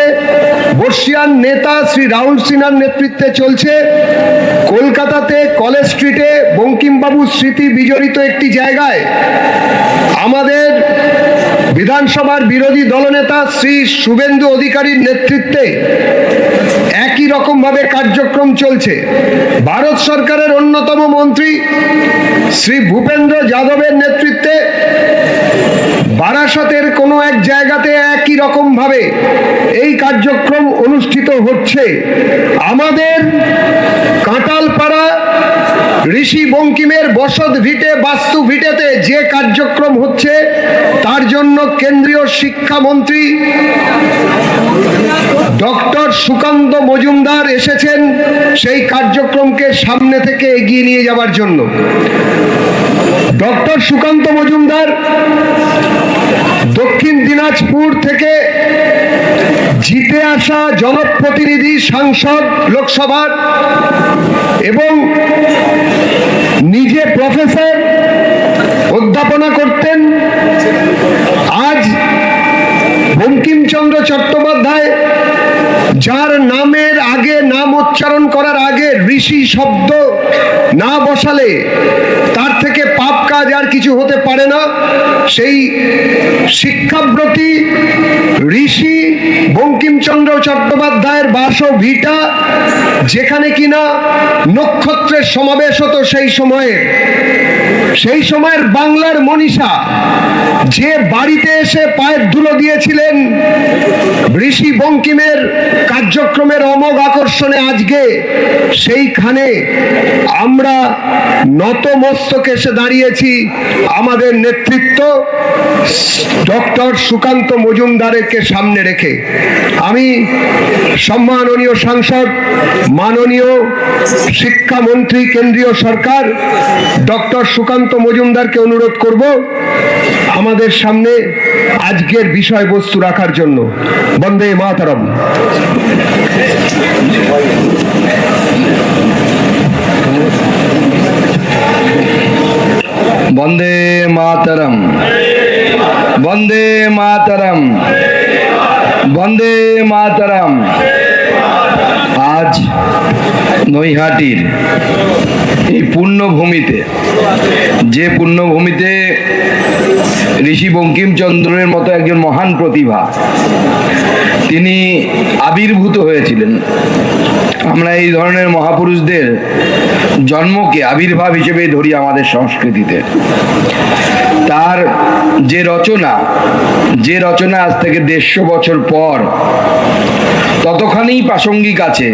বর্ষিয়ান নেতা শ্রী রাহুল সিনহার নেতৃত্বে চলছে। কলকাতাতে কলেজ স্ট্রিটে বঙ্কিমবাবু স্মৃতি বিজড়িত একটি জায়গায় আমাদের বিধানসভার বিরোধী দলনেতা শ্রী শুভেন্দু অধিকারীর নেতৃত্বে একই রকম ভাবে কার্যক্রম চলছে। ভারত সরকারের অন্যতম মন্ত্রী শ্রী ভূপেন্দ্র যাদবের নেতৃত্বে বারাসতের কোনো এক জায়গাতে একই রকম ভাবে এই কার্যক্রম অনুষ্ঠিত হচ্ছে। আমাদের কাঁটালপাড়া ঋষি বঙ্কিমের বসত ভিটে, বাস্তু ভিটেতে যে কার্যক্রম হচ্ছে তার জন্য কেন্দ্রীয় শিক্ষামন্ত্রী ডক্টর সুকান্ত মজুমদার এসেছেন সেই কার্যক্রমকে সামনে থেকে এগিয়ে নিয়ে যাওয়ার জন্য। ডক্টর সুকান্ত মজুমদার দক্ষিণ দিনাজপুর থেকে জিতে আসা জনপ্রতিনিধি, সাংসদ লোকসভার, এবং নিজে প্রফেসর, অধ্যাপনা করতেন। আজ বঙ্কিমচন্দ্র চট্টোপাধ্যায়, যার নামের আগে, নাম উচ্চারণ করার আগে ঋষি শব্দ না বসালে তার থেকে পাপ কাজ আর কিছু হতে পারে না, সেই শিক্ষাব্রতী ঋষি বঙ্কিমচন্দ্র চট্টোপাধ্যায়ের বাসভিটা, যেখানে কিনা নক্ষত্রের সমাবেশ হতো সেই সময়ের বাংলার মনীষা, যে বাড়িতে এসে পায়ের ধুলো দিয়েছিলেন ঋষি বঙ্কিমের কার্যক্রমের অমোঘ আকর্ষণে, আজকে সেইখানে আমরা নতমস্তকে এসে দাঁড়িয়েছি আমাদের নেতৃত্ব ডক্টর সুকান্ত মজুমদারকে সামনে রেখে। আমি সম্মাননীয় সাংসদ, মাননীয় শিক্ষামন্ত্রী, কেন্দ্রীয় সরকার ডক্টর সুকান্ত মজুমদারকে অনুরোধ করব আমাদের সামনে আজকের বিষয়বস্তু রাখার জন্য। বন্দে মাতরম। বন্দে মাতরম, বন্দে মাতরম, বন্দে মাতরম। আজ নৈহাটির এই পুণ্যভূমিতে, যে পুণ্যভূমিতে ঋষি বঙ্কিমচন্দ্রের মতো একজন মহান প্রতিভা তিনি আবির্ভূত হয়েছিলেন, আমরা এই ধরনের মহাপুরুষদের জন্মকে আবির্ভাব হিসেবে ধরি আমাদের সংস্কৃতিতে। তার যে রচনা আজ থেকে 150 বছর পর ততখানি প্রাসঙ্গিক আছে,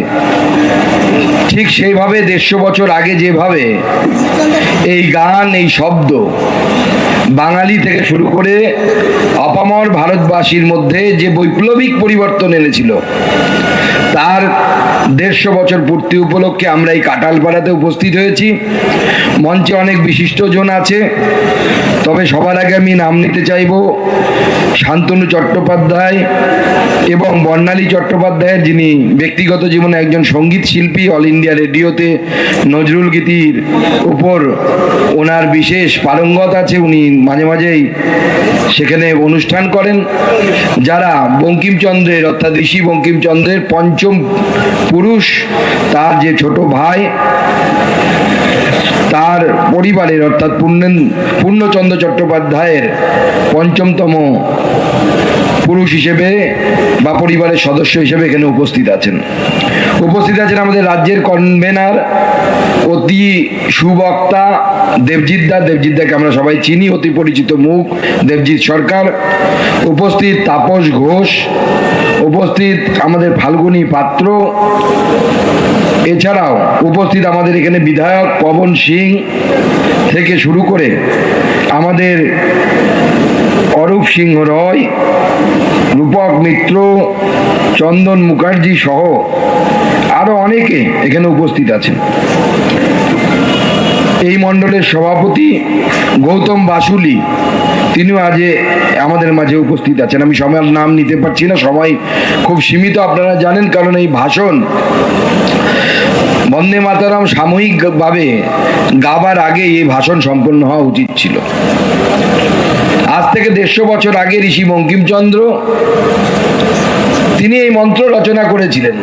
ঠিক সেইভাবে 150 বছর আগে যেভাবে এই গান, এই শব্দ বাঙালি থেকে শুরু করে অপামর ভারতবাসীর মধ্যে যে বৈপ্লবিক পরিবর্তন এনেছিল, তার 150 বছর পূর্তি উপলক্ষে আমরা এই কাঁঠালপাড়াতে উপস্থিত হয়েছি। মঞ্চে অনেক বিশিষ্টজন আছে, তবে সবার আগে আমি নাম নিতে চাইব শান্তনু চট্টোপাধ্যায় এবং বর্ণালী চট্টোপাধ্যায়ের, যিনি ব্যক্তিগত জীবনে একজন সঙ্গীত শিল্পী। অল ইন্ডিয়া রেডিওতে নজরুল গীতির উপর ওনার বিশেষ পারঙ্গত আছে, উনি মাঝে মাঝেই সেখানে অনুষ্ঠান করেন। যারা বঙ্কিমচন্দ্রের অর্থাৎ ঋষি বঙ্কিমচন্দ্রের পঞ্চম পুরুষ, তার যে ছোট ভাই, তার পরিবারের অর্থাৎ পূর্ণচন্দ্র চট্টোপাধ্যায়ের পঞ্চমতম পুরুষ হিসেবে বা পরিবারের সদস্য হিসেবে এখানে উপস্থিত আছেন। আমাদের রাজ্যের কনভেনার, অতি সুবক্তা দেবজিৎদাকে আমরা সবাই চিনি, অতি পরিচিত মুখ দেবজিৎ সরকার। উপস্থিত তাপস ঘোষ, উপস্থিত আমাদের ফাল্গুনী পাত্র, এছাড়াও উপস্থিত আমাদের এখানে বিধায়ক পবন সিং থেকে শুরু করে আমাদের অরূপ সিংহ রয়, রূপক মিত্র, চন্দন মুখার্জি সহ আরো অনেকে এখানে উপস্থিত আছেন। এই মণ্ডলের সভাপতি গৌতম বাসুলি, তিনিও আজ আমাদের মাঝে উপস্থিত আছেন। আমি সবার নাম নিতে পারছি না, সময় খুব সীমিত আপনারা জানেন, কারণ এই ভাষণ বন্দে মাতরম সাময়িকভাবে গাবার আগে এই ভাষণ সম্পন্ন হওয়া উচিত ছিল। আজ থেকে 150 বছর আগে ঋষি বঙ্কিমচন্দ্র তিনি এই মন্ত্র রচনা করেছিলেন।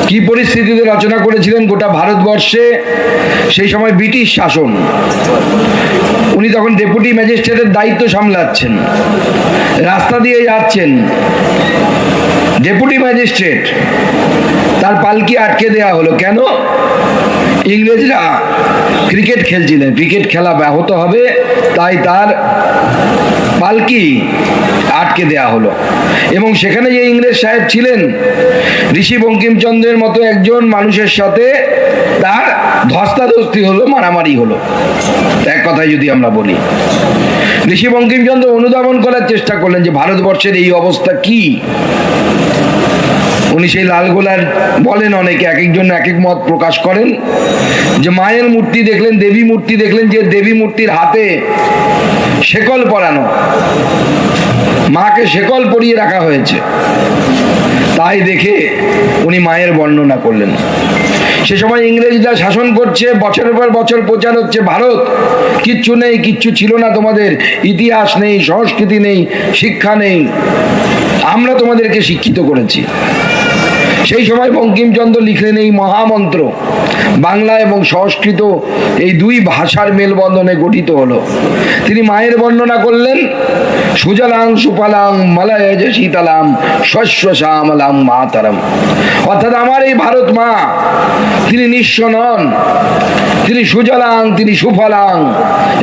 কি পরিস্থিতিতে রচনা করেছিলেন? গোটা ভারতবর্ষে সেই সময় ব্রিটিশ শাসন, উনি তখন ডেপুটি ম্যাজিস্ট্রেটের দায়িত্ব সামলাচ্ছেন, রাস্তা দিয়ে যাচ্ছেন, ডেপুটি ম্যাজিস্ট্রেট, তার পালকি আটকে দেয়া হলো। কেন? ইংরেজরা ক্রিকেট খেলছিলেন, ক্রিকেট খেলা ব্যাহত হবে, তাই তার পালকি আটকে দেয়া হলো। এবং সেখানে যে ইংরেজ সাহেব ছিলেন, ঋষি বঙ্কিমচন্দ্রের মতো একজন মানুষের সাথে তার ধস্তাধস্তি হলো, মারামারি হলো। এক কথায় যদি আমরা বলি, ঋষি বঙ্কিমচন্দ্র অনুধাবন করার চেষ্টা করলেন যে ভারতবর্ষের এই অবস্থা কি। উনি সেই লালগোলার বলেন, অনেকে এক একজন এক এক মত প্রকাশ করেন, যে মায়ের মূর্তি দেখলেন, দেবী মূর্তি দেখলেন, যে দেবী মূর্তির হাতে শেকল পরানো, মাকে শেকল পরিয়ে রাখা হয়েছে। তাই দেখে উনি মায়ের বর্ণনা করলেন। সে সময় ইংরেজরা শাসন করছে, বছরের পর বছর প্রচার হচ্ছে, ভারত কিচ্ছু নেই, কিচ্ছু ছিল না, তোমাদের ইতিহাস নেই, সংস্কৃতি নেই, শিক্ষা নেই, আমরা তোমাদেরকে শিক্ষিত করেছি। সেই সময় বঙ্কিমচন্দ্র লিখলেন এই মহামন্ত্র, বাংলা এবং সংস্কৃত এই দুই ভাষার মেলবন্ধনে গঠিত হলো। তিনি মায়ের বর্ণনা করলেন, সুজলাং সুফলাং মলয়জ শীতলাং শস্য শ্যামলাং মাতরম। অর্থাৎ আমার এই ভারত মা, তিনি নিঃস্ব নন, তিনি সুজলাং, তিনি সুফলাং,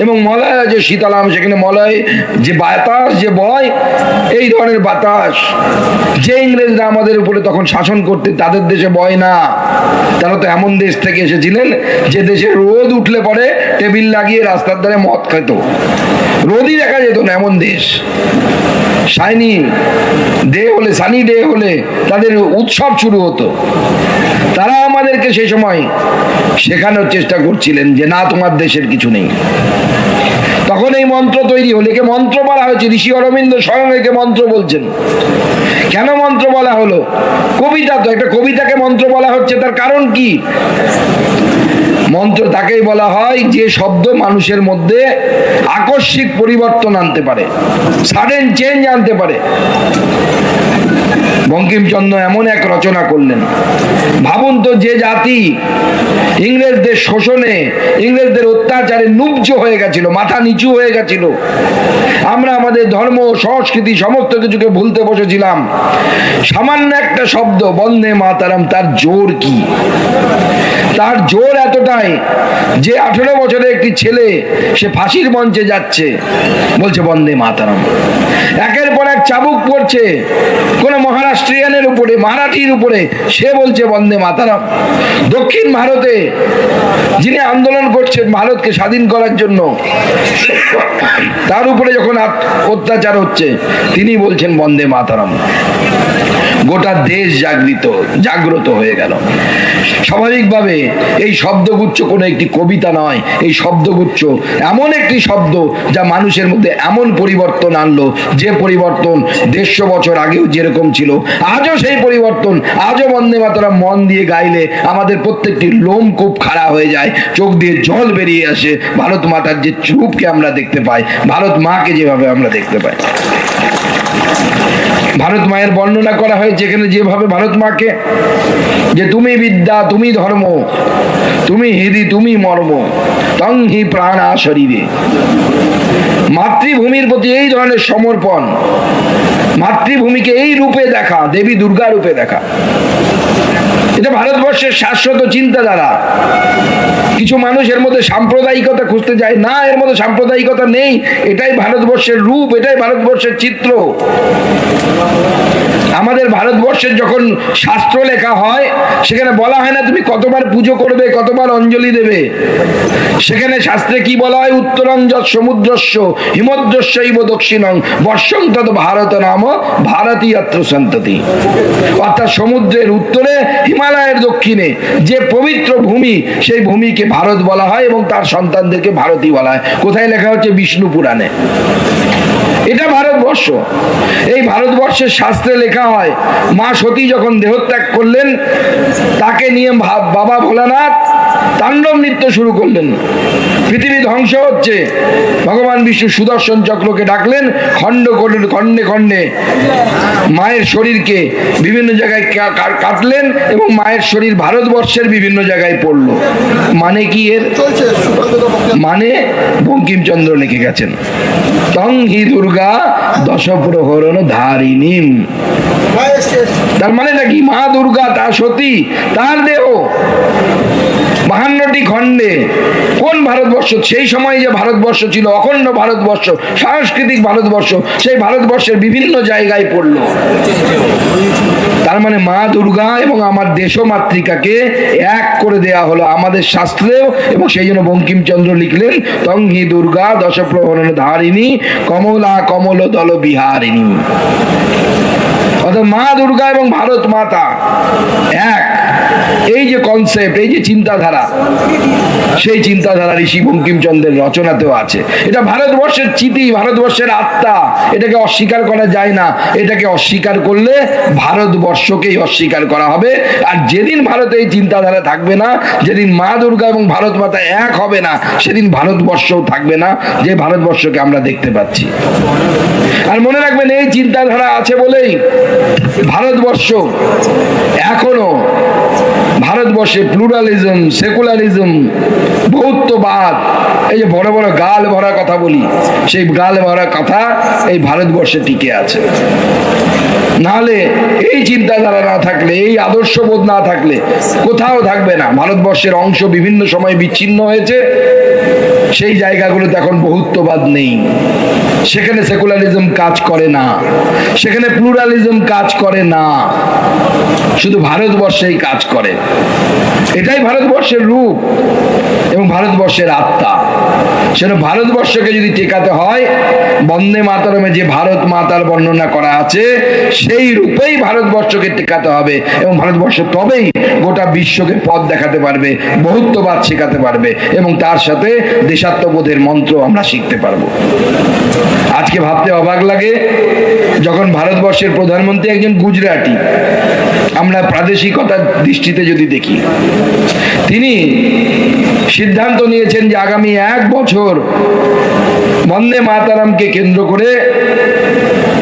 এবং মলয়জ শীতলাং, সেখানে মলয় যে বাতাস যে বয়, এই ধরনের বাতাস যে ইংরেজরা আমাদের উপরে তখন শাসন করতে, তাদের দেশে বয় না। তারা তো এমন দেশ থেকে এসেছিলেন যে দেশে রোদ উঠলে পরে টেবিল লাগিয়ে রাস্তার ধারে মদ খেত, রোদই দেখা যেত না, এমন দেশ। সানি ডে হলে তাদের উৎসব শুরু হতো। তারা আমাদেরকে সেই সময় শেখানোর চেষ্টা করছিলেন যে না, তোমার দেশের কিছু নেই। তখন এই মন্ত্র তৈরি হলো, একে মন্ত্র বলা হয়েছে। ঋষি অরবিন্দ স্বয়ং একে মন্ত্র বলছেন। কেন মন্ত্র বলা হলো? কবিতা তো, একটা কবিতাকে মন্ত্র বলা হচ্ছে, তার কারণ কি? মন্ত্র তাকেই বলা হয় যে শব্দ মানুষের মধ্যে আকস্মিক পরিবর্তন আনতে পারে, সাডেন চেঞ্জ আনতে পারে। বঙ্কিমচন্দ্র এমন এক রচনা করলেন। ভাবুন তো, যে জাতি ইংরেজদের শোষণে, ইংরেজদের অত্যাচারে নুব্জ হয়ে গেছিল, মাথা নিচু হয়ে গেছিল, আমরা আমাদের ধর্ম সংস্কৃতি সমস্ত কিছুকে ভুলতে বসেছিলাম, সামান্য একটা শব্দ বন্দে মাতরম, তার জোর কি? তার জোর এতটাই যে 18 বছরের একটি ছেলে, সে ফাঁসির মঞ্চে যাচ্ছে, বলছে বন্দে মাতরম। একের পর এক চাবুক পড়ছে কোন মহারাষ্ট্রিয়ানের উপরে, মারাঠির উপরে, সে বলছে বন্দে মাতরম। দক্ষিণ ভারতে যিনি আন্দোলন করছেন ভারতকে স্বাধীন করার জন্য, তার উপরে যখন অত্যাচার হচ্ছে, তিনি বলছেন বন্দে মাতরম। গোটা দেশ জাগ্রত হয়ে গেল। স্বাভাবিকভাবে এই শব্দগুচ্ছ কোনো একটি কবিতা নয়, এই শব্দগুচ্ছ এমন একটি শব্দ যা মানুষের মধ্যে এমন পরিবর্তন আনলো, যে পরিবর্তন 150 বছর আগেও যেরকম ছিল আজও সেই পরিবর্তন। আজও বন্দে মাতরম মন দিয়ে গাইলে আমাদের প্রত্যেকটি লোম খুব খাড়া হয়ে যায়, চোখ দিয়ে জল বেরিয়ে আসে। ভারত মাতার যে রূপকে আমরা দেখতে পাই, ভারত মাকে যেভাবে আমরা দেখতে পাই, ভারত মায়ের বর্ণনা করা হয়েছে এখানে যেভাবে ভারত মাকে, যে তুমি বিদ্যা, তুমি ধর্ম, তুমি হৃদি, তুমি মর্ম, তং হি প্রাণা শরীরে। মাতৃভূমির প্রতি এই ধরনের সমর্পণ, মাতৃভূমিকে এই রূপে দেখা, দেবী দুর্গা রূপে দেখা, এটা ভারতবর্ষের শাশ্বত চিন্তাধারা। কিছু মানুষ এর মধ্যে সাম্প্রদায়িকতা খুঁজতে যায়, না, এর মধ্যে সাম্প্রদায়িকতা নেই, এটাই ভারতবর্ষের রূপ, এটাই ভারতবর্ষের চিত্র। আমাদের ভারতবর্ষের যখন শাস্ত্র লেখা হয় সেখানে বলা হয় না তুমি কতবার পুজো করবে, কতবার অঞ্জলি দেবে। সেখানে শাস্ত্রে কি বলা হয়? উত্তরং যৎ সমুদ্রস্য হিমদ্রস্যৈব দক্ষিণং বর্ষং তৎ ভারত নাম ভারতীয়ত্র সন্ততি। অর্থাৎ সমুদ্রের উত্তরে, হিমালয়ের দক্ষিণে যে পবিত্র ভূমি, সেই ভূমিকে ভারত বলা হয় এবং তার সন্তানদেরকে ভারতী বলা হয়। কোথায় লেখা হচ্ছে? বিষ্ণু পুরাণে। এটা ভারতবর্ষ। এই ভারতবর্ষের শাস্ত্রে লেখা হয় মা সতী যখন দেহত্যাগ করলেন, তাকে নিয়ে বাবা ভোলানাথ তাণ্ডব নৃত্য শুরু করলেন। পৃথিবী ধ্বংস হচ্ছে, ভগবান বিষ্ণু সুদর্শন চক্রকে ডাকলেন, খণ্ডে খণ্ডে মায়ের শরীরকে বিভিন্ন জায়গায় কাটলেন এবং মায়ের শরীর ভারতবর্ষের বিভিন্ন জায়গায় পড়লো। মানে কি এর? মানে বঙ্কিমচন্দ্র লিখে গেছেন, তং হি দুর্গা দশপ্রহরণ ধারিণীম। তার মানে নাকি মা দুর্গা, তার সতী, তার দেহ 52টি খণ্ডে। কোন ভারতবর্ষ? সেই সময় যে ভারতবর্ষ ছিল, অখণ্ড ভারতবর্ষ, সাংস্কৃতিক ভারতবর্ষ, সেই ভারতবর্ষের বিভিন্ন জায়গায় পড়লো। তার মানে মা দুর্গা এবং আমার দেশমাতৃকাকে এক করে দেয়া হলো আমাদের শাস্ত্রেও, এবং সেই জন্য বঙ্কিমচন্দ্র লিখলেন তং হি দুর্গা দশপ্রহরণ ধারিণী কমলা কমল দল বিহারিণী। অর্থাৎ মা দুর্গা এবং ভারত মাতা এক। এই যে কনসেপ্ট, এই যে চিন্তাধারা, সেই চিন্তাধারা ঋষি বঙ্কিমচন্দ্রের রচনাতেও আছে। এটা ভারতবর্ষের চিতি, ভারতবর্ষের আত্মা, এটাকে অস্বীকার করা যায় না। এটাকে অস্বীকার করলে ভারতবর্ষকেই অস্বীকার করা হবে। আর যেদিন ভারতে এই চিন্তাধারা থাকবে না, যেদিন মা দুর্গা এবং ভারত মাতা এক হবে না, সেদিন ভারতবর্ষও থাকবে না, যে ভারতবর্ষকে আমরা দেখতে পাচ্ছি। আর মনে রাখবেন, এই চিন্তাধারা আছে বলেই ভারতবর্ষ এখনো, ভারতবর্ষে প্লুরালিজম, সেকুলারিজম, বহুত্ববাদ, এই যে বড় বড় গাল ভরা কথা বলি, সেই গাল ভরা কথা এই ভারতবর্ষে টিকে আছে। নাহলে এই চিন্তাধারা না থাকলে, এই আদর্শবোধ না থাকলে কোথাও থাকবে না। ভারতবর্ষের অংশ বিভিন্ন সময় বিচ্ছিন্ন হয়েছে, সেই জায়গাগুলোতে এখন বহুত্ববাদ নেই, সেখানে সেকুলারিজম কাজ করে না, সেখানে প্লুরালিজম কাজ করে না, শুধু ভারতবর্ষেই কাজ করে। এটাই ভারতবর্ষের রূপ এবং ভারতবর্ষের আত্মা। সেটা ভারতবর্ষকে যদি টেকাতে হয়, বন্দে মাতরমে যে ভারত মাতার বর্ণনা করা আছে সেই রূপেই ভারতবর্ষকে টেকাতে হবে, এবং ভারতবর্ষ তবেই গোটা বিশ্বকে পথ দেখাতে পারবে, বহুত্ববাদ শেখাতে পারবে, এবং তার সাথে দেশাত্মবোধের মন্ত্র আমরা শিখতে পারবো। আজকে ভাবতে অবাক লাগে, যখন ভারতবর্ষের প্রধানমন্ত্রী একজন গুজরাটি, আমরা প্রাদেশিকতার দৃষ্টিতে যদি দেখি, তিনি সিদ্ধান্ত নিয়েছেন যে আগামী 1 বছর বন্দে মাতরমকে কেন্দ্র করে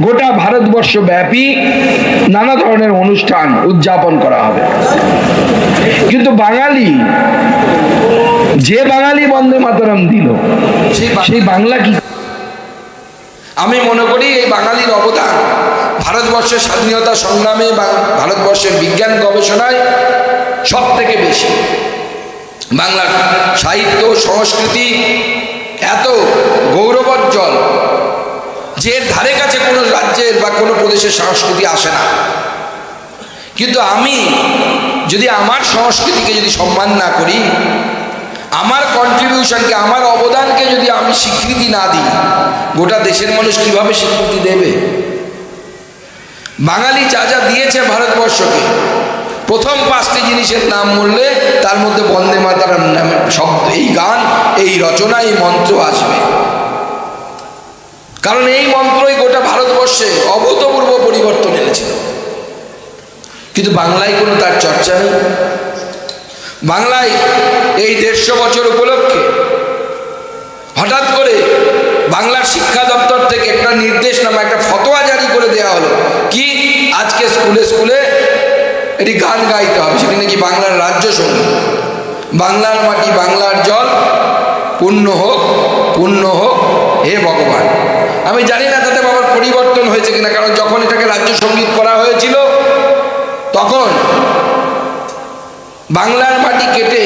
গোটা ভারতবর্ষ ব্যাপী নানা ধরনের অনুষ্ঠান উদযাপন করা হবে। কিন্তু বাঙালি, যে বাঙালি বন্দে মাতরম দিল, সেই বাংলা কি? আমি মনে করি এই বাঙালির অবদান ভারতবর্ষের স্বাধীনতা সংগ্রামে বা ভারতবর্ষের বিজ্ঞান গবেষণায় সব থেকে বেশি। বাংলার সাহিত্য সংস্কৃতি এত গৌরবোজ্জ্বল যে ধারে কাছে কোনো রাজ্যের বা কোনো প্রদেশের সংস্কৃতি আসে না। কিন্তু আমি যদি আমার সংস্কৃতিকে যদি সম্মান না করি, আমার কন্ট্রিবিউশনকে, আমার অবদানকে যদি আমি স্বীকৃতি না দিই, গোটা দেশের মানুষ কিভাবে স্বীকৃতি দেবে? বাঙালি যা যা দিয়েছে ভারতবর্ষকে, প্রথম 5টি জিনিসের নাম বললে তার মধ্যে বন্দে মাতরম নামে শব্দ, এই গান, এই রচনা, এই মন্ত্র আসবে। কারণ এই মন্ত্রই গোটা ভারতবর্ষে অভূতপূর্ব পরিবর্তন এনেছিল। কিন্তু বাংলায় কোনো তার চর্চা নেই। বাংলায় এই 150 বছর উপলক্ষে হঠাৎ করে বাংলার শিক্ষা দপ্তর থেকে একটা নির্দেশনামা, একটা ফতোয়া জারি করে দেওয়া হলো, কি আজকে স্কুলে স্কুলে এটি গান গাইতে হবে, সেটি নাকি বাংলার রাজ্য সঙ্গীত। বাংলার মাটি বাংলার জল, পুণ্য হোক পুণ্য হোক হে ভগবান। আমি জানি না তাতে বাবার পরিবর্তন হয়েছে কিনা, কারণ যখন এটাকে রাজ্য সঙ্গীত করা হয়েছিল তখন বাংলার মাটি কেটে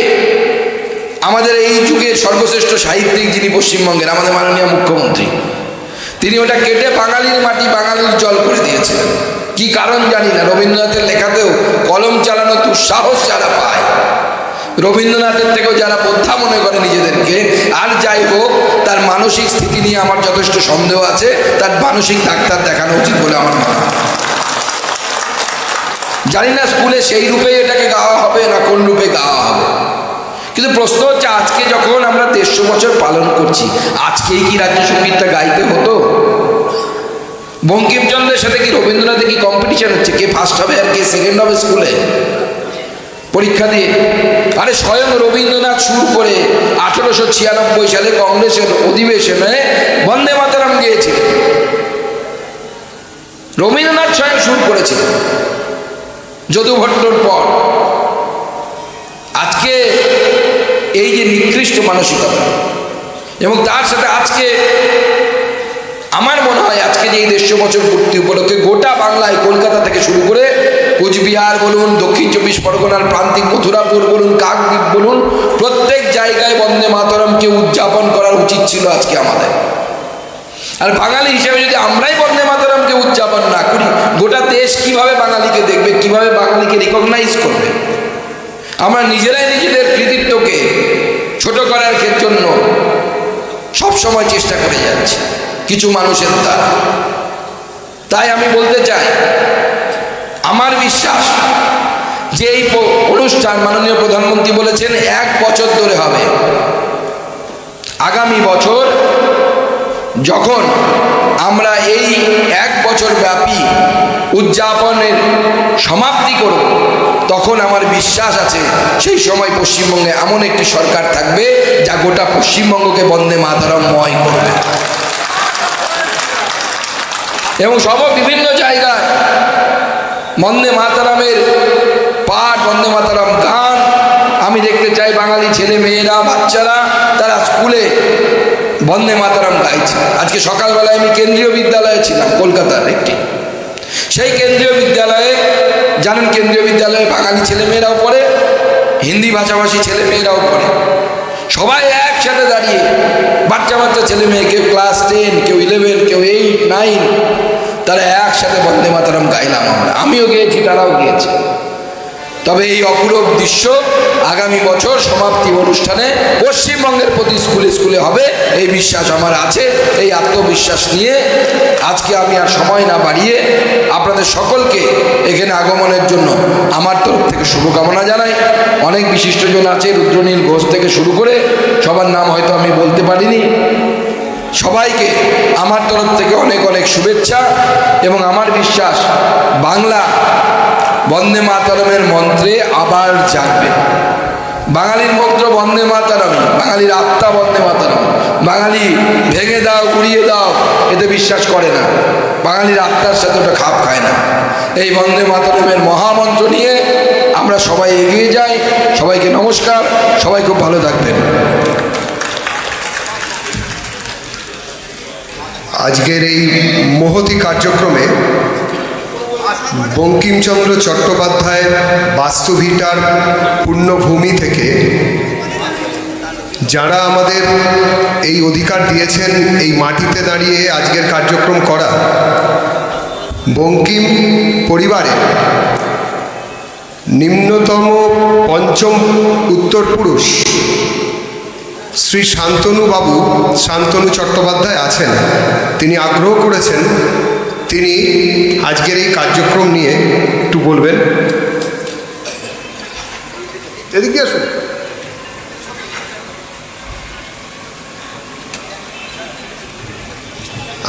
আমাদের এই যুগের সর্বশ্রেষ্ঠ সাহিত্যিক যিনি পশ্চিমবঙ্গের, আমাদের মাননীয় মুখ্যমন্ত্রী, তিনি ওটা কেটে বাঙালির মাটি বাঙালির জল করে দিয়েছিলেন। কি কারণ জানি না। রবীন্দ্রনাথের লেখাতেও কলম চালানো দুঃসাহস যারা পায়, রবীন্দ্রনাথের থেকেও যারা বোদ্ধা মনে করে নিজেদেরকে, আর যাই হোক, তার মানসিক স্থিতি নিয়ে আমার যথেষ্ট সন্দেহ আছে, তার মানসিক ডাক্তার দেখানো উচিত বলে আমার মনে হয়। জানি না স্কুলে সেই রূপে এটাকে গাওয়া হবে না কোন রূপে গাওয়া হবে। কিন্তু প্রশ্ন হচ্ছে, আজকে যখন আমরা 150 বছর পালন করছি, আজকেই কি রাজ্য সঙ্গীতটা গাইতে হতো? বঙ্কিমচন্দ্রের সাথে কি রবীন্দ্রনাথের কি কম্পিটিশন হচ্ছে, কে ফার্স্ট হবে আর কে সেকেন্ড হবে স্কুলে পরীক্ষা দিয়ে? আরে স্বয়ং রবীন্দ্রনাথ সুর করে 1896 সালে কংগ্রেসের অধিবেশনে বন্দে মাতরম গেয়েছিলেন। রবীন্দ্রনাথ স্বয়ং সুর করেছিলেন যদু ভট্টর পর। আজকে এই যে নিকৃষ্ট মানসিকতা, এবং তার সাথে আজকে আমার মনে হয় আজকে যে এই 150 বছর পূর্তি উপলক্ষে গোটা বাংলায়, কলকাতা থেকে শুরু করে কোচবিহার বলুন, দক্ষিণ 24 পরগনার প্রান্তিক মথুরাপুর বলুন, কাকদ্বীপ বলুন, প্রত্যেক জায়গায় বন্দে মাতরমকে উদযাপন করার উচিত ছিল আজকে আমাদের। আর বাঙালি হিসেবে যদি আমরাই বন্দে মাতরমকে উদযাপন না করি, গোটা দেশ কিভাবে বাঙালিকে দেখবে, কিভাবে বাঙালিকে রিকগনাইজ করবে? আমরা নিজেরাই নিজেদের কৃতিত্বকে ছোট করার জন্য সবসময় চেষ্টা করে যাচ্ছি কিছু মানুষের দ্বারা। তাই আমি বলতে চাই, আমার বিশ্বাস যে এই অনুষ্ঠান মাননীয় প্রধানমন্ত্রী বলেছেন 1 বছর ধরে হবে। আগামী বছর যখন আমরা এই 1 বছর ব্যাপী উদযাপনের সমাপ্তি করব, তখন আমার বিশ্বাস আছে সেই সময় পশ্চিমবঙ্গে এমন একটি সরকার থাকবে যা গোটা পশ্চিমবঙ্গকে বন্দে মাতরমময় করবে। এবং বিভিন্ন জায়গায় বন্দে মাতরমের পাঠ, বন্দে মাতরম গান আমি দেখতে চাই। বাঙালি ছেলে মেয়েরা, বাচ্চারা তারা স্কুলে বন্দে মাতরম গাইছে। আজকে সকালবেলায় আমি কেন্দ্রীয় বিদ্যালয়ে ছিলাম, কলকাতার একটি। সেই কেন্দ্রীয় বিদ্যালয়ে জানেন, কেন্দ্রীয় বিদ্যালয়ে বাঙালি ছেলেমেয়েরাও পড়ে, হিন্দি ভাষাভাষী ছেলেমেয়েরাও পড়ে। সবাই একসাথে দাঁড়িয়ে, বাচ্চা বাচ্চা ছেলে মেয়ে, কেউ ক্লাস 10, কেউ 11, কেউ 8, 9, তারা একসাথে বন্দে মাতরম গাইলাম আমরা। আমিও গিয়েছি, তারাও গিয়েছে। তবে এই অপূরব দৃশ্য আগামী বছর সমাপ্তি অনুষ্ঠানে পশ্চিমবঙ্গের প্রতি স্কুলে স্কুলে হবে, এই বিশ্বাস আমার আছে। এই আত্মবিশ্বাস নিয়ে আজকে আমি আর সময় না বাড়িয়ে আপনাদের সকলকে এখানে আগমনের জন্য আমার তরফ থেকে শুভকামনা জানাই। অনেক বিশিষ্টজন আছে, রুদ্রনীল ঘোষ থেকে শুরু করে সবার নাম হয়তো আমি বলতে পারিনি। সবাইকে আমার তরফ থেকে অনেক অনেক শুভেচ্ছা, এবং আমার বিশ্বাস বাংলা বন্দে মাতরমের মন্ত্রে আবার জাগবে। বাঙালির মন্ত্র বন্দে মাতরম, বাঙালির আত্মা বন্দে মাতরম। বাঙালি ভেঙে দাও, উড়িয়ে দাও, এতে বিশ্বাস করে না। বাঙালির আত্মার সাথে ওটা খাপ খায় না। এই বন্দে মাতরমের মহামন্ত্র নিয়ে আমরা সবাই এগিয়ে যাই। সবাইকে নমস্কার, সবাই খুব ভালো থাকবেন। আজকের এই মহতি কার্যক্রমে বঙ্কিমচন্দ্র চট্টোপাধ্যায়ের বাস্তুভিটার পুণ্যভূমি থেকে যারা আমাদের এই অধিকার দিয়েছেন এই মাটিতে দাঁড়িয়ে আজকের কার্যক্রম করা, বঙ্কিম পরিবারে নিম্নতম 5ম উত্তরপুরুষ শ্রী শান্তনু চট্টোপাধ্যায় আছেন। তিনি আগ্রহ করেছেন তিনি আজকের এই কার্যক্রম নিয়ে একটু বলবেন। এদিকে আসুন।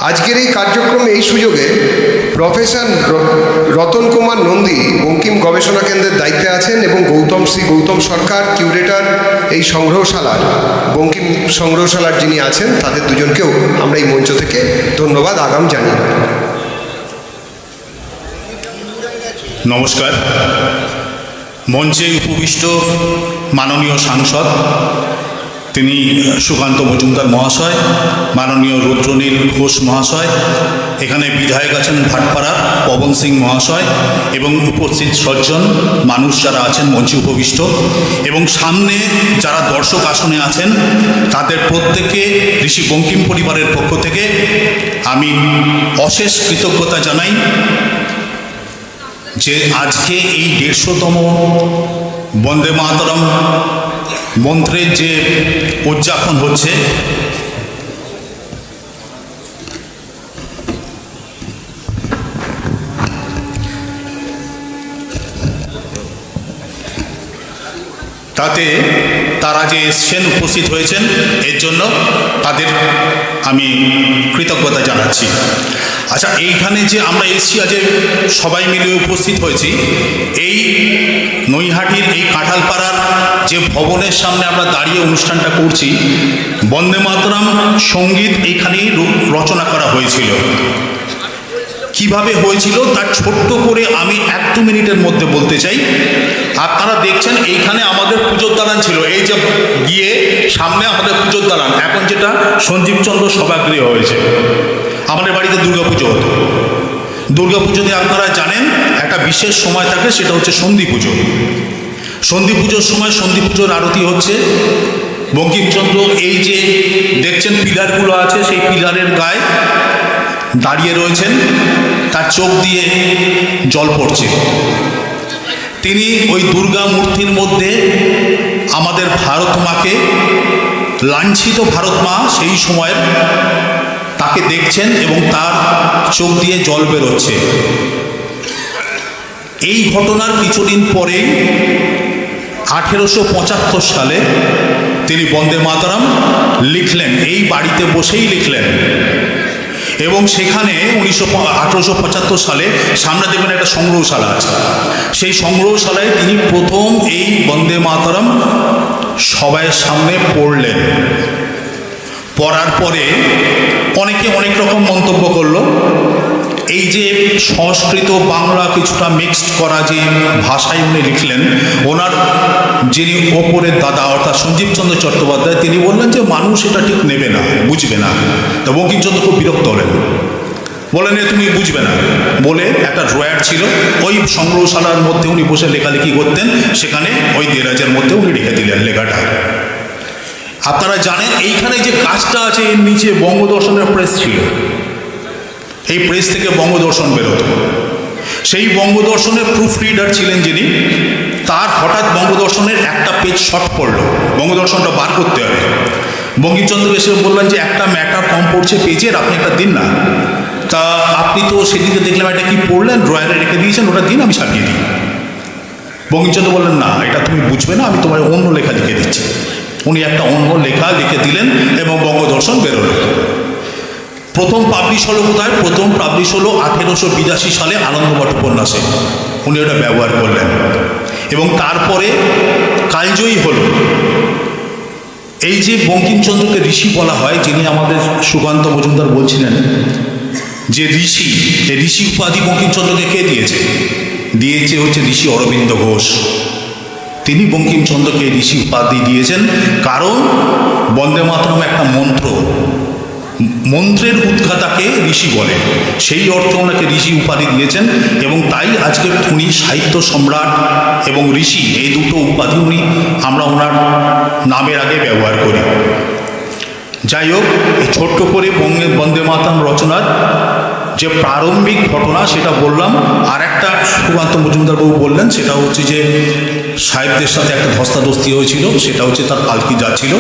আজকের এই কার্যক্রমে এই সুযোগে প্রফেসর রতন কুমার নন্দী বঙ্কিম গবেষণা কেন্দ্রের দায়িত্বে আছেন এবং গৌতম সরকার কিউরেটর এই সংগ্রহশালার বঙ্কিম সংগ্রহশালার যিনি আছেন তাদের দুজনকেও আমরা এই মঞ্চ থেকে ধন্যবাদ আগাম জানিয়ে রাখি। নমস্কার। মঞ্চে উপবিষ্ট মাননীয় সাংসদ তিনি সুকান্ত মজুমদার মহাশয়, মাননীয় রুদ্রনীল ঘোষ মহাশয়, এখানে বিধায়ক আছেন ভাটপাড়া পবন সিং মহাশয় এবং উপস্থিত সজ্জন মানুষ যারা আছেন মঞ্চে উপবিষ্ট এবং সামনে যারা দর্শক আসনে আছেন তাদের প্রত্যেককে ঋষি বঙ্কিম পরিবারের পক্ষ থেকে আমি অশেষ কৃতজ্ঞতা জানাই যে আজকে এই 150তম বন্দে মাতরম মন্ত্রের যে উদযাপন হচ্ছে তাতে তারা যে এসছেন উপস্থিত হয়েছেন এর জন্য তাদের আমি কৃতজ্ঞতা জানাচ্ছি। আচ্ছা, এইখানে যে আমরা এসছি আজ সবাই মিলে উপস্থিত হয়েছি এই নৈহাটির এই কাঁঠালপাড়ার যে ভবনের সামনে আমরা দাঁড়িয়ে অনুষ্ঠানটা করছি, বন্দে মাতরম সঙ্গীত এইখানেই রচনা করা হয়েছিল। কিভাবে হয়েছিল তার ছোট্ট করে আমি 1-2 মিনিটের মধ্যে বলতে চাই। আপনারা দেখছেন এইখানে আমাদের পুজোর দালান ছিল, এই যে গিয়ে সামনে আমাদের পুজোর দালান, এখন যেটা সঞ্জীবচন্দ্র সভাগৃহ হয়েছে। আমাদের বাড়িতে দুর্গাপুজো হতো। দুর্গাপুজোতে আপনারা জানেন একটা বিশেষ সময় থাকে, সেটা হচ্ছে সন্ধি পুজো। সন্ধি পুজোর সময় সন্ধি পুজোর আরতি হচ্ছে। বঙ্কিমচন্দ্র এই যে দেখছেন পিলারগুলো আছে, সেই পিলারের গায়ে দাঁড়িয়ে রয়েছেন, তার চোখ দিয়ে জল পড়ছে। তিনি ওই দুর্গা মূর্তির মধ্যে আমাদের ভারত মাকে, লাঞ্ছিত ভারত মা সেই সময়ের, তাকে দেখছেন এবং তার চোখ দিয়ে জল বেরোচ্ছে। এই ঘটনার কিছুদিন পরেই 1875 সালে তিনি বন্দে মাতরম লিখলেন, এই বাড়িতে বসেই লিখলেন। এবং সেখানে 1875 সালে সামনে দেখবেন একটা সংগ্রহশালা আছে, সেই সংগ্রহশালায় তিনি প্রথম এই বন্দে মাতরম সবাইয়ের সামনে পড়লেন। পড়ার পরে অনেকে অনেক রকম মন্তব্য করলো। এই যে সংস্কৃত বাংলা কিছুটা মিক্সড করা যে ভাষায় উনি লিখলেন, ওনার যিনি ওপরের দাদা অর্থাৎ সঞ্জীবচন্দ্র চট্টোপাধ্যায়, তিনি বললেন যে মানুষ এটা ঠিক নেবে না, বুঝবে না। তো বঙ্কিমচন্দ্র খুব বিরক্ত হলেন, বলেন তুমি বুঝবে না বলে একটা ড্রয়ার ছিল, ওই সংগ্রহশালার মধ্যে উনি বসে লেখালেখি করতেন, সেখানে ওই দেরাজের মধ্যে উনি রেখে দিলেন লেখাটা। আপনারা জানেন এইখানে যে কাজটা আছে এর নিচে বঙ্গদর্শনের প্রেস ছিল, এই প্রেস থেকে বঙ্গদর্শন বেরোতো। সেই বঙ্গদর্শনের প্রুফ রিডার ছিলেন যিনি, তার হঠাৎ বঙ্গদর্শনের একটা পেজ শর্ট পড়লো, বঙ্গদর্শনটা বার করতে হবে। বঙ্কিমচন্দ্র এসে বললেন যে একটা ম্যাটার কম পড়ছে পেজের, আপনি একটা দিন না। তা আপনি তো সেদিকে দেখলাম এটা কি পড়লেন, ড্রয়ারে রেখে দিয়েছেন, ওটা দিন আমি ছাপিয়ে দিই। বঙ্কিমচন্দ্র বললেন না, এটা তুমি বুঝবে না, আমি তোমার অন্য লেখা লিখে দিচ্ছি। উনি একটা অন্য লেখা লিখে দিলেন এবং বঙ্গদর্শন বেরোলো। প্রথম পাবলিশ হলো কোথায়? প্রথম পাবলিশ হলো 1882 সালে আনন্দমঠ উপন্যাসে, উনি ওটা ব্যবহার করলেন। এবং তারপরে কালজয়ী হলো। এই যে বঙ্কিমচন্দ্রকে ঋষি বলা হয়, যিনি আমাদের সুকান্ত মজুমদার বলছিলেন যে ঋষি, এই ঋষি উপাধি বঙ্কিমচন্দ্রকে কে দিয়েছে? দিয়েছে হচ্ছে ঋষি অরবিন্দ ঘোষ। তিনি বঙ্কিমচন্দ্রকে ঋষি উপাধি দিয়েছেন কারণ বন্দে মাতরম একটা মন্ত্র, মন্ত্রের উদ্ঘাতাকে ঋষি বলে, সেই অর্থে ওনাকে ঋষি উপাধি দিয়েছেন। এবং তাই আজকে উনি সাহিত্য সম্রাট এবং ঋষি, এই দুটো উপাধি আমরা ওনার নামের আগে ব্যবহার করি। যাই হোক, এই ছোট্ট করে বন্দে মাতরম রচনার যে প্রারম্ভিক ঘটনা সেটা বললাম। আর একটা সুকান্ত মজুমদারবাবু বললেন, সেটা হচ্ছে যে সাহেবদের সাথে একটা ধস্তাধস্তি হয়েছিল, সেটা হচ্ছে তার পালকি যাচ্ছিল,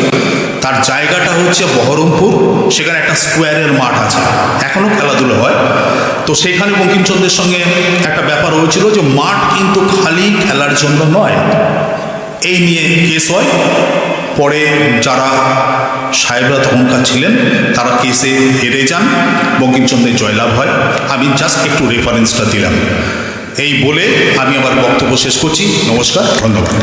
তার তার জায়গাটা হচ্ছে বহরমপুর, সেখানে একটা স্কোয়ারের মাঠ আছে, এখনও খেলাধুলো হয়। তো সেখানে বঙ্কিমচন্দ্রের সঙ্গে একটা ব্যাপার হয়েছিল যে মাঠ কিন্তু খালি খেলার জন্য নয়, এই নিয়ে কেস হয়। পরে যারা সাহেবরা তখনকার ছিলেন তারা কেসে হেরে যান, বঙ্কিমচন্দ্রের জয়লাভ হয়। আমি জাস্ট একটু রেফারেন্সটা দিলাম। এই বলে আমি আমার বক্তব্য শেষ করছি। নমস্কার, ধন্যবাদ।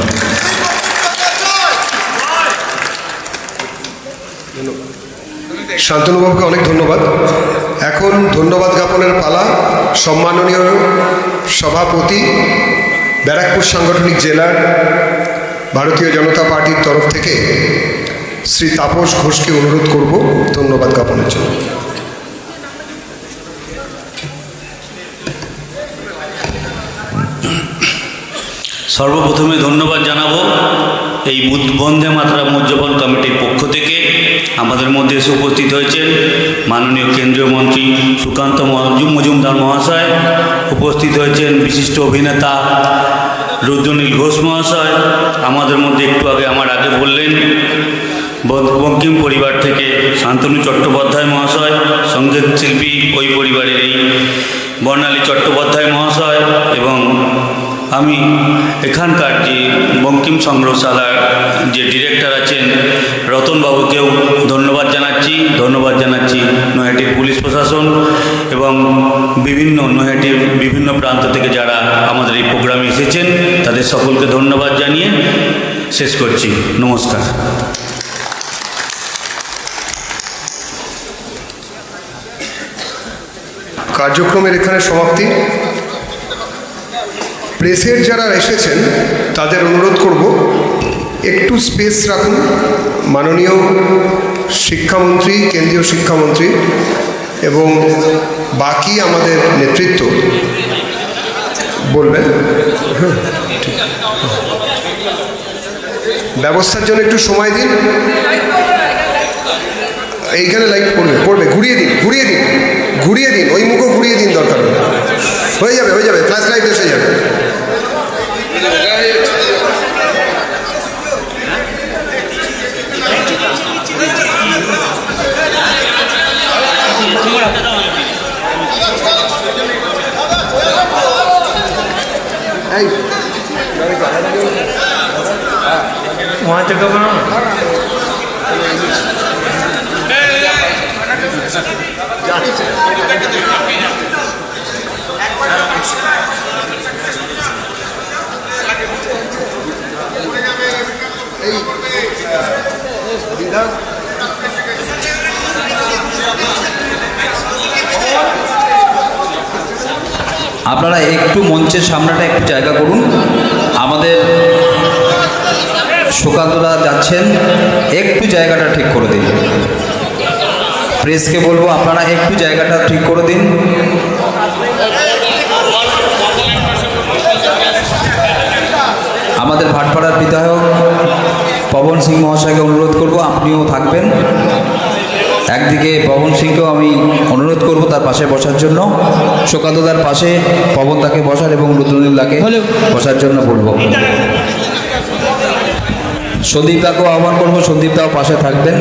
শান্তনুবাবুকে অনেক ধন্যবাদ। এখন ধন্যবাদ জ্ঞাপনের পালা সম্মাননীয় সভাপতি, ব্যারাকপুর সাংগঠনিক জেলার ভারতীয় জনতা পার্টির তরফ থেকে শ্রী তাপস ঘোষকে অনুরোধ করব ধন্যবাদ জ্ঞাপনের জন্য। সর্বপ্রথমে ধন্যবাদ জানাবো এই বন্দে মাতরম উদযাপন কমিটির পক্ষ থেকে আমাদের মধ্যে এসে উপস্থিত হয়েছেন মাননীয় কেন্দ্রীয় মন্ত্রী সুকান্ত মজুমদার মহাশয়, উপস্থিত হয়েছেন বিশিষ্ট অভিনেতা রুদ্রনীল ঘোষ মহাশয়, আমাদের মধ্যে একটু আমার আগে বললেন বঙ্কিম পরিবার থেকে শান্তনু চট্টোপাধ্যায় মহাশয়, সঙ্গীত শিল্পী ওই পরিবারের এই বর্ণালী চট্টোপাধ্যায় মহাশয়, এবং আমি এখানকার যে বঙ্কিম সংগ্রহশালার যে ডিরেক্টর আছেন রতনবাবুকেও ধন্যবাদ জানাচ্ছি নৈহাটির পুলিশ প্রশাসন এবং নৈহাটির বিভিন্ন প্রান্ত থেকে যারা আমাদের এই প্রোগ্রামে এসেছেন তাদের সকলকে ধন্যবাদ জানিয়ে শেষ করছি। নমস্কার। কার্যক্রমের এখানে সমাপ্তি। প্রেসের যারা এসেছেন তাদের অনুরোধ করব একটু স্পেস রাখুন। মাননীয় শিক্ষামন্ত্রী, কেন্দ্রীয় শিক্ষামন্ত্রী এবং বাকি আমাদের নেতৃত্ব বলবেন। ব্যবস্থার জন্য একটু সময় দিন। এইখানে লাইট পড়বে, ঘুরিয়ে দিন, ওই মুখও ঘুরিয়ে দিন, দরকার হয়ে যাবে, ফ্ল্যাশ লাইট এসে যাবে। আপনারা একটু মঞ্চের সামনেটা একটু জায়গা করুন। আমাদের সুকান্তরা যাচ্ছেন, একটু জায়গাটা ঠিক করে দিন। প্রেসকে বলবো আপনারা একটু জায়গাটা ঠিক করে দিন। আমাদের ভাটপাড়ার বিধায়ক পবন সিং মহাশয়কে অনুরোধ করব আপনিও থাকবেন। একদিকে পবন সিংকেও আমি অনুরোধ করব তার পাশে বসার জন্য, সুকান্তদার পাশে পবন দাকে বসার এবং রুদ্রনীল দাকে বসার জন্য বলবো। সন্দীপ দাকেও আহ্বান করবো, সন্দীপ দাও পাশে থাকবেন।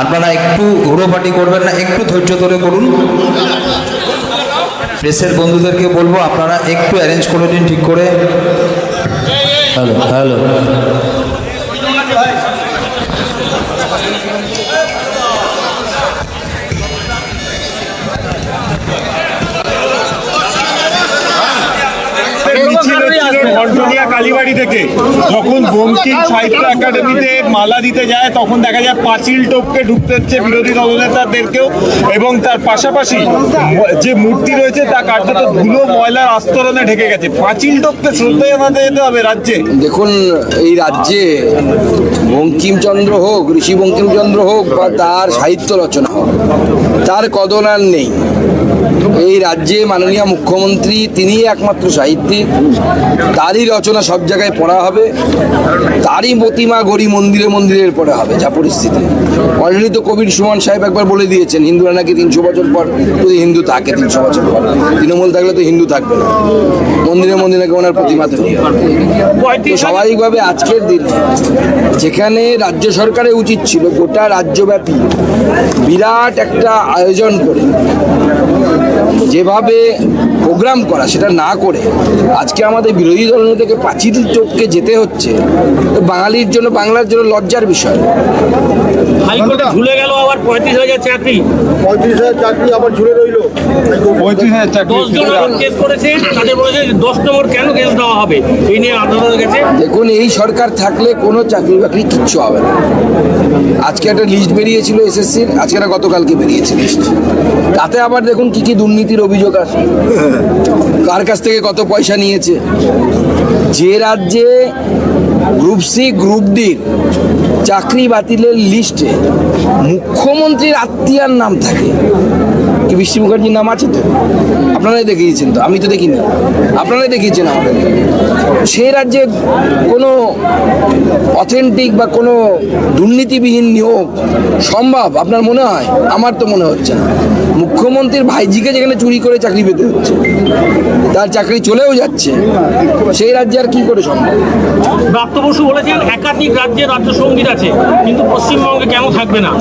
আপনারা একটু হুড়োপাটি করবেন না, একটু ধৈর্য ধরে করুন। প্রেসের বন্ধুদেরকে বলবো আপনারা একটু অ্যারেঞ্জ করে দিন ঠিক করে। হ্যালো ঘন্টনিয়া কালীবাড়ি থেকে যখন বঙ্কিম সাহিত্য একাডেমিতে মালা দিতে যায় তখন দেখা যায় পাঁচিল টপকে ঢুকতে হচ্ছে বিরোধী দলনেতাদেরকেও, এবং তার পাশাপাশি যে মূর্তি রয়েছে তা কার্যত ধুলো ময়লার আস্তরণে ঢেকে গেছে। পাঁচিল টপকে শ্রদ্ধা জানাতে যেতে হবে রাজ্যে। দেখুন, এই রাজ্যে বঙ্কিমচন্দ্র হোক, ঋষি বঙ্কিমচন্দ্র হোক বা তার সাহিত্য রচনা হোক, তার কদর আর নেই। এই রাজ্যে মাননীয় মুখ্যমন্ত্রী তিনিই একমাত্র সাহিত্যিক, তারই রচনা সব জায়গায় পড়া হবে, তারই প্রতিমা গড়ি মন্দিরে মন্দিরের পড়া হবে যা পরিস্থিতি। অলরেডি তো কবির সুমন সাহেব একবার বলে দিয়েছেন হিন্দুরা নাকি 300 বছর পর যদি হিন্দু থাকে 300 বছর পর, তৃণমূল থাকলে তো হিন্দু থাকবে না, মন্দিরে মন্দিরে নাকি ওনার প্রতিমা তৈরি হবে। তো স্বাভাবিকভাবে আজকের দিনে যেখানে রাজ্য সরকারের উচিত ছিল গোটা রাজ্যব্যাপী বিরাট একটা আয়োজন করে যেভাবে প্রোগ্রাম করা, সেটা না করে আজকে আমাদের বিরোধী দলনেতাকে পাঁচিল টপকে যেতে হচ্ছে, তো বাঙালির জন্য, বাংলার জন্য লজ্জার বিষয়। হাইকোর্টে ঝুলে গেল আবার 35,000 চাকরি, 35,000 চাকরি আবার ঝুলে রইল। 35,000 চাকরি 10 জন কেস করেছে, তাদের বলেছে 10 নম্বর কেন কেস দেওয়া হবে, এই নিয়ে আদালতের কাছে। দেখুন, এই সরকার থাকলে কোনো চাকরি বাকরি কিচ্ছু হবে না। আজকে একটা লিস্ট বেরিয়েছিল এসএসসির, আজকে না গতকালকে বেরিয়েছে লিস্ট, তাতে আবার দেখুন কি কি দুর্নীতির অভিযোগ আসে, কার কাছ থেকে কত পয়সা নিয়েছে। যে রাজ্যে গ্রুপ সি গ্রুপ ডির চাকরি বাতিলের লিস্টে মুখ্যমন্ত্রীর আত্মীয়ার নাম থাকে, কি বৃষ্টি মুখার্জির নাম আছে তো? আপনারাই দেখিয়েছেন তো, আমি তো দেখিনি, আপনারাই দেখিয়েছেন আমাদের। সেই রাজ্যে কোনো অথেন্টিক বা কোনো দুর্নীতিবিহীন নিয়োগ সম্ভব আপনার মনে হয়? আমার তো মনে হচ্ছে না। মুখ্যমন্ত্রীর ভাইজিকে যেখানে চুরি করে চাকরি পেতে হচ্ছে, তার চাকরি চলেও যাচ্ছে, সেই রাজ্যে আর কি করে সম্ভব? ব্রাত্য বসু বলেছেন একাধিক রাজ্যে রাজ্য সঙ্গীত আছে, কিন্তু পশ্চিমবঙ্গে কেন থাকবে না?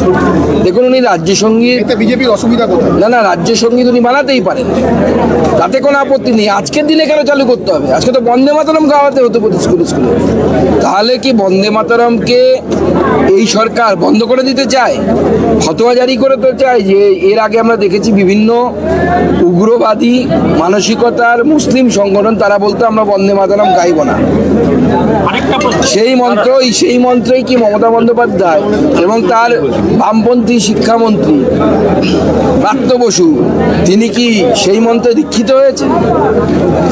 দেখুন, উনি রাজ্য সঙ্গীত, বিজেপির অসুবিধা কোথায়? না, রাজ্য সঙ্গীত উনি বানাতেই পারেন, তাতে কোনো আপত্তি নেই। আজকের দিনে কেন চালু করতে হবে? আজকে তো বন্দে মাতরম গাওয়াতে হতো প্রতি স্কুলে স্কুলে। তাহলে কি বন্দে মাতরমকে এই সরকার বন্ধ করে দিতে চায়, ফতোয়া জারি করে তো চায়? যে এর আগে আমরা দেখেছি বিভিন্ন উগ্রবাদী মানসিকতার মুসলিম সংগঠন, তারা বলতো আমরা বন্দে মাতরম গাইব না। সেই মন্ত্রই কি মমতা বন্দ্যোপাধ্যায় এবং তার বামপন্থী শিক্ষামন্ত্রী ব্রাত্য বসু, তিনি কি সেই মন্ত্রে দীক্ষিত হয়েছে?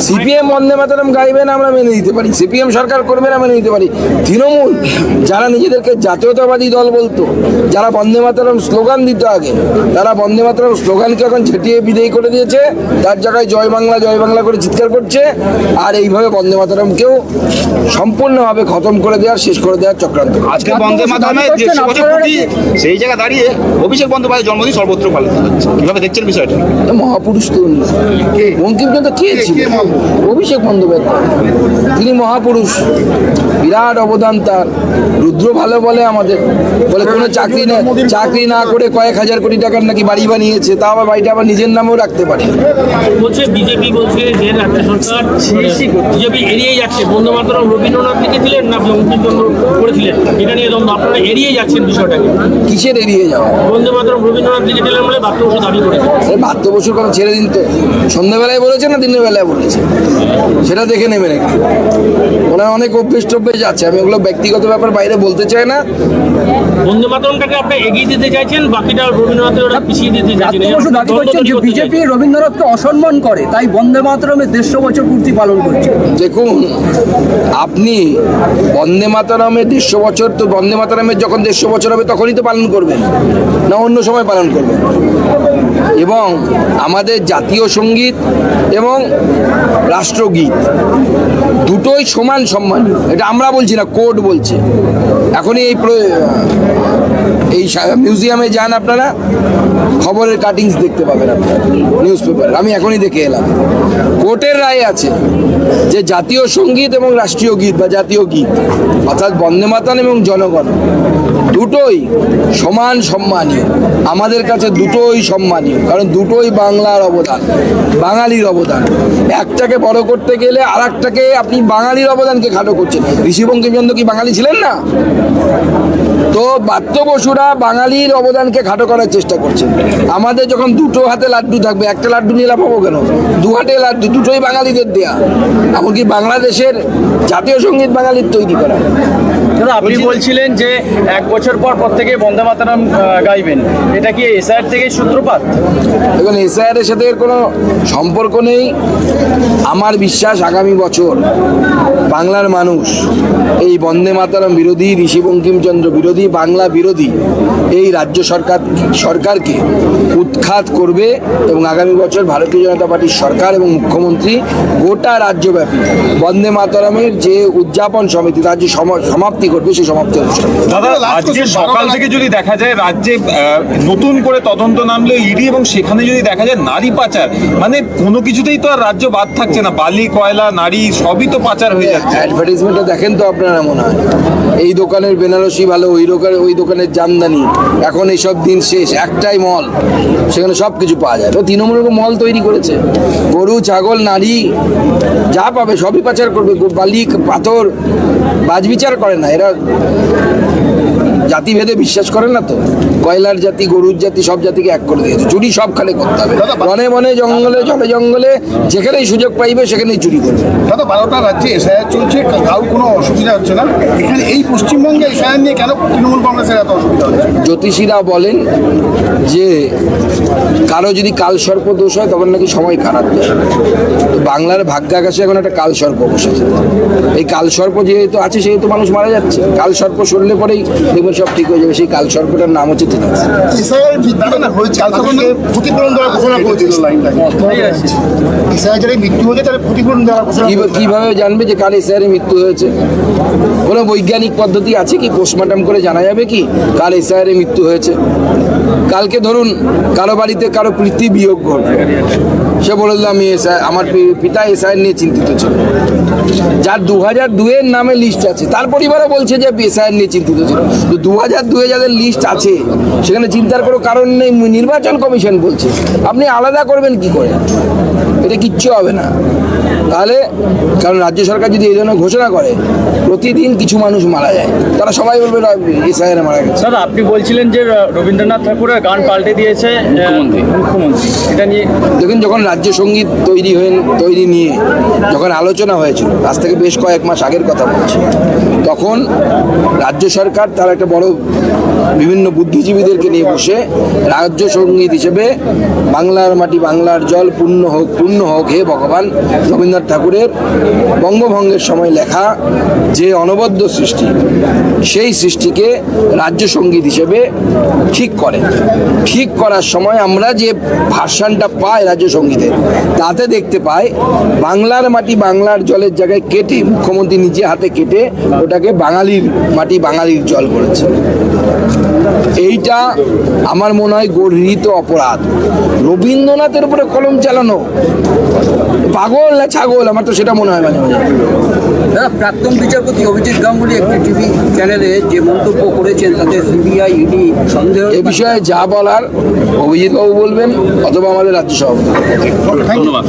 সিপিএম বন্দে মাতরম গাইবে না আমরা মেনে নিতে পারি, সিপিএম সরকার করবে না মেনে নিতে পারি। তৃণমূল যারা নিজেদেরকে জাতীয়তাবাদী দল বলতো, যারা বন্দে মাতরম স্লোগান দিত আগে, তারা বন্দে মাতরম স্লোগানকে এখন ঝেঁটিয়ে বিদায়ী করে দিয়েছে, তার জায়গায় জয় বাংলা করে চিৎকার করছে। আর এইভাবে বন্দে মাতরমকেও সম্পূর্ণভাবে খতম করে দেওয়ার, শেষ করে দেওয়ার চক্রান্ত। আজকে বন্দে মাতরমের 150 বছর পূর্তি, সেই জায়গা দাঁড়িয়ে অভিষেক বন্দ্যোপাধ্যায়ের জন্মদিন সর্বত্র পালিত হচ্ছে, কিভাবে দেখছেন বিষয়টা? মহাপুরুষ তো উনি, বঙ্কিমচন্দ্র কে ছিলেন? অভিষেক বন্দ্যোপাধ্যায়, তিনি মহাপুরুষ, বিরাট অবদান তার। রুদ্র ভালো বলে আমাদের, বলে কোনো চাকরি না করে কয়েক হাজার কোটি টাকার নাকি বাড়ি বানিয়েছে, তা আবার বাড়িটা আবার নিজের নামেও রাখতে পারে। বলছে বিজেপি বলছে যে রাজ্য সরকার বিজেপি এড়িয়ে যাচ্ছে। বন্দে মাতরম রবীন্দ্রনাথ লিখেছিলেন না বঙ্কিমচন্দ্র করেছিলেন, এটা নিয়ে আপনারা এড়িয়ে যাচ্ছেন বিষয়টাকে। কিসের এড়িয়ে যাওয়া? বন্দে মাতরম রবীন্দ্রনাথ লিখেছিলেন বলে ব্রাত্য বসু দাবি করেছে। ব্রাত্য বসুর কথা ছেড়ে দিন তো, সন্ধ্যাবেলায় বলেছে না দিনের বেলায় বলেছে, সেটা দেখে নেবে নাকি? ওনার অনেক অভ্যেস টভ্যেস আছে, আমি ওগুলো ব্যক্তিগত ব্যাপার বাইরে বলতে চাই না। বন্দে মাতরমটাকে আপনি এগিয়ে দিতে চাইছেন, বাকিটা রবীন্দ্রনাথের ওরা পিছিয়ে দিতে চাইছেন। দাবি করছেন যে বিজেপি রবীন্দ্রনাথকে অসম্মান করে, তাই বন্দে মাতরমের 150 বছর পূর্তি পালন করছে। দেখুন, আপনি বন্দে মাতরমের 150 বছর, তো বন্দে মাতরমের যখন 150 বছর হবে তখনই তো পালন করবেন, না অন্য সময় পালন করবেন? এবং আমাদের জাতীয় সঙ্গীত এবং রাষ্ট্রগীত দুটোই সমান সম্মান, এটা আমরা বলছি না, কোর্ট বলছে। এখনই এই মিউজিয়ামে যান আপনারা, খবরের কাটিংস দেখতে পাবেন আপনারা নিউজ পেপার, আমি এখনই দেখে এলাম। কোর্টের রায় আছে যে জাতীয় সঙ্গীত এবং রাষ্ট্রীয় গীত বা জাতীয় গীত অর্থাৎ বন্দে মাতরম এবং জনগণ দুটোই সমান সম্মানীয়। আমাদের কাছে দুটোই সম্মানীয়, কারণ দুটোই বাংলার অবদান, বাঙালির অবদান। একটাকে বড় করতে গেলে আর একটাকে আপনি বাঙালির অবদানকে খাটো করছেন। ঋষি বঙ্কিমচন্দ্র কি বাঙালি ছিলেন না? তো ব্রাত্য বসুরা বাঙালির অবদানকে খাটো করার চেষ্টা করছেন। আমাদের যখন দুটো হাতে লাড্ডু থাকবে, একটা লাড্ডু নিয়ে লাভ হবো কেন? দু হাতে লাড্ডু, দুটোই বাঙালিদের দেয়া। এমনকি বাংলাদেশের জাতীয় সঙ্গীত বাঙালির তৈরি করা। আপনি বলছিলেন যে 1 বছর পর প্রত্যেকে বন্দে মাতরম গাইবেন, এটা কি এসআইআর থেকে সূত্রপাত? দেখুন, এসআইআর এর সাথে এর কোনো সম্পর্ক নেই। আমার বিশ্বাস আগামী বছর বাংলার মানুষ এই বন্দে মাতরম বিরোধী, ঋষি বঙ্কিমচন্দ্র বিরোধী, বাংলা বিরোধী এই রাজ্য সরকারকে উৎখাত করবে এবং আগামী বছর ভারতীয় জনতা পার্টির সরকার এবং মুখ্যমন্ত্রী গোটা রাজ্যব্যাপী বন্দে মাতরমের যে উদযাপন সমিতি তার যে সমাপ্তি করবে সেই সমাপ্তি অনুষ্ঠান। দাদা, আজকে সকাল থেকে যদি দেখা যায় রাজ্যে নতুন করে তদন্ত নামলে ইডি এবং সেখানে যদি দেখা যায় নারী পাচার, মানে কোনো কিছুতেই তো আর রাজ্য বাদ থাকছে না, বালি কয়লা নারী সবই তো পাচার হয়ে যাচ্ছে। অ্যাডভার্টাইজমেন্টটা দেখেন তো আপনারা, মনে হয় এই দোকানের বেনারসি ভালো, ওই দোকানের জামদানি, এখন এইসব দিন শেষ, একটাই মল, সেখানে সব কিছু পাওয়া যায়। তো তৃণমূলের মল তৈরি করেছে, গরু ছাগল নারী যা পাবে সবই পাচার করবে, বালি পাথর বাজবিচার করে না এরা, জাতিভেদে বিশ্বাস করেন না তো, কয়লার জাতি গরুর জাতি সব জাতিকে এক করে দিয়েছে, চুরি সব খালে করতে হবে, বনে বনে জঙ্গলে জলে জঙ্গলে যেখানেই সুযোগ পাইবে সেখানেই চুরি করবে। দাদা 12টা রাজ্যে এসআইআর চলছে, কারো কোনো অসুবিধা হচ্ছে না, এখানে এই পশ্চিমবঙ্গে এসআইআর নিয়ে কেন তৃণমূল কংগ্রেসের এত অসুবিধা হচ্ছে? জ্যোতিষীরা বলেন যে কারো যদি কালসর্প দোষ হয় তখন নাকি সময় খারাপ যায়। তো বাংলার ভাগ্যাকাশে এখন একটা কালসর্প বসেছে, এই কালসর্প যেহেতু আছে সেহেতু মানুষ মারা যাচ্ছে, কালসর্প সরলে পরেই দেখবেন সব ঠিক হয়ে যাবে। সেই কালসর্পটার নাম হচ্ছে টিনাস। এসআইআর ভিত্তিতে না হয়েছে, কালকে ক্ষতিপূরণ দেওয়ার ঘোষণা করেছিল লাইনটা, এসআইআর যারা মৃত্যু হয়েছে তাদের ক্ষতিপূরণ দেওয়ার ঘোষণা। কিভাবে জানবে যে কার এসআইআর মৃত্যু হয়েছে? কোনো বৈজ্ঞানিক পদ্ধতি আছে কি? পোস্টমর্টম করে জানা যাবে কি কার এসআইআর মৃত্যু হয়েছে? কালকে ধরুন কারো বাড়িতে কারো প্রীতি বিয়োগ ঘটবে, সে বলে দিল আমি আমার পিতা এসআইআর নিয়ে চিন্তিত ছিল, যার 2002-এর নামে লিস্ট আছে তার পরিবারও বলছে যে এসআইআর নিয়ে চিন্তিত ছিল। তো 2002-এ যাদের লিস্ট আছে সেখানে চিন্তার কোনো কারণ নেই, নির্বাচন কমিশন বলছে, আপনি আলাদা করবেন কি করে? এটা কিচ্ছু হবে না। তাহলে কারণ রাজ্য সরকার যদি এই ধরনের ঘোষণা করে প্রতিদিন কিছু মানুষ মারা যায়, তারা সবাই বলবে এসআইআর মারা গেছে। দাদা, আপনি বলছিলেন যে রবীন্দ্রনাথ ঠাকুরের গান পাল্টে দিয়েছে মুখ্যমন্ত্রী, এটা নিয়ে দেখুন যখন রাজ্য সঙ্গীত তৈরি নিয়ে যখন আলোচনা হয়েছিল, আজ থেকে বেশ কয়েক মাস আগের কথা বলছি, তখন রাজ্য সরকার তার একটা বড় বিভিন্ন বুদ্ধিজীবীদেরকে নিয়ে বসে রাজ্য সঙ্গীত হিসেবে বাংলার মাটি বাংলার জল পূর্ণ হোক হে ভগবান, রবীন্দ্রনাথ ঠাকুরের বঙ্গভঙ্গের সময় লেখা যে অনবদ্য সৃষ্টি, সেই সৃষ্টিকে রাজ্য সঙ্গীত হিসেবে ঠিক করার সময় আমরা যে ভার্সানটা পাই রাজ্য সঙ্গীতের, তাতে দেখতে পাই বাংলার মাটি বাংলার জলের জায়গায় কেটে মুখ্যমন্ত্রী নিজে হাতে কেটে ওটাকে বাঙালির মাটি বাঙালির জল করেছে। এইটা আমার মনে হয় গর্হিত অপরাধ। রবীন্দ্রনাথের উপরে কলম চালানো পাগল না ছাগল, আমার তো সেটা মনে হয় মাঝে মাঝে। দাদা, প্রাক্তন বিচারপতি অভিজিৎ গাঙ্গুলি একটি টিভি চ্যানেলে যে মন্তব্য করেছেন তাতে সিবিআই ইডি সন্দেহ, এ বিষয়ে যা বলার অভিজিৎ বাবু বলবেন অথবা আমাদের রাজ্য সভাপতি। ধন্যবাদ।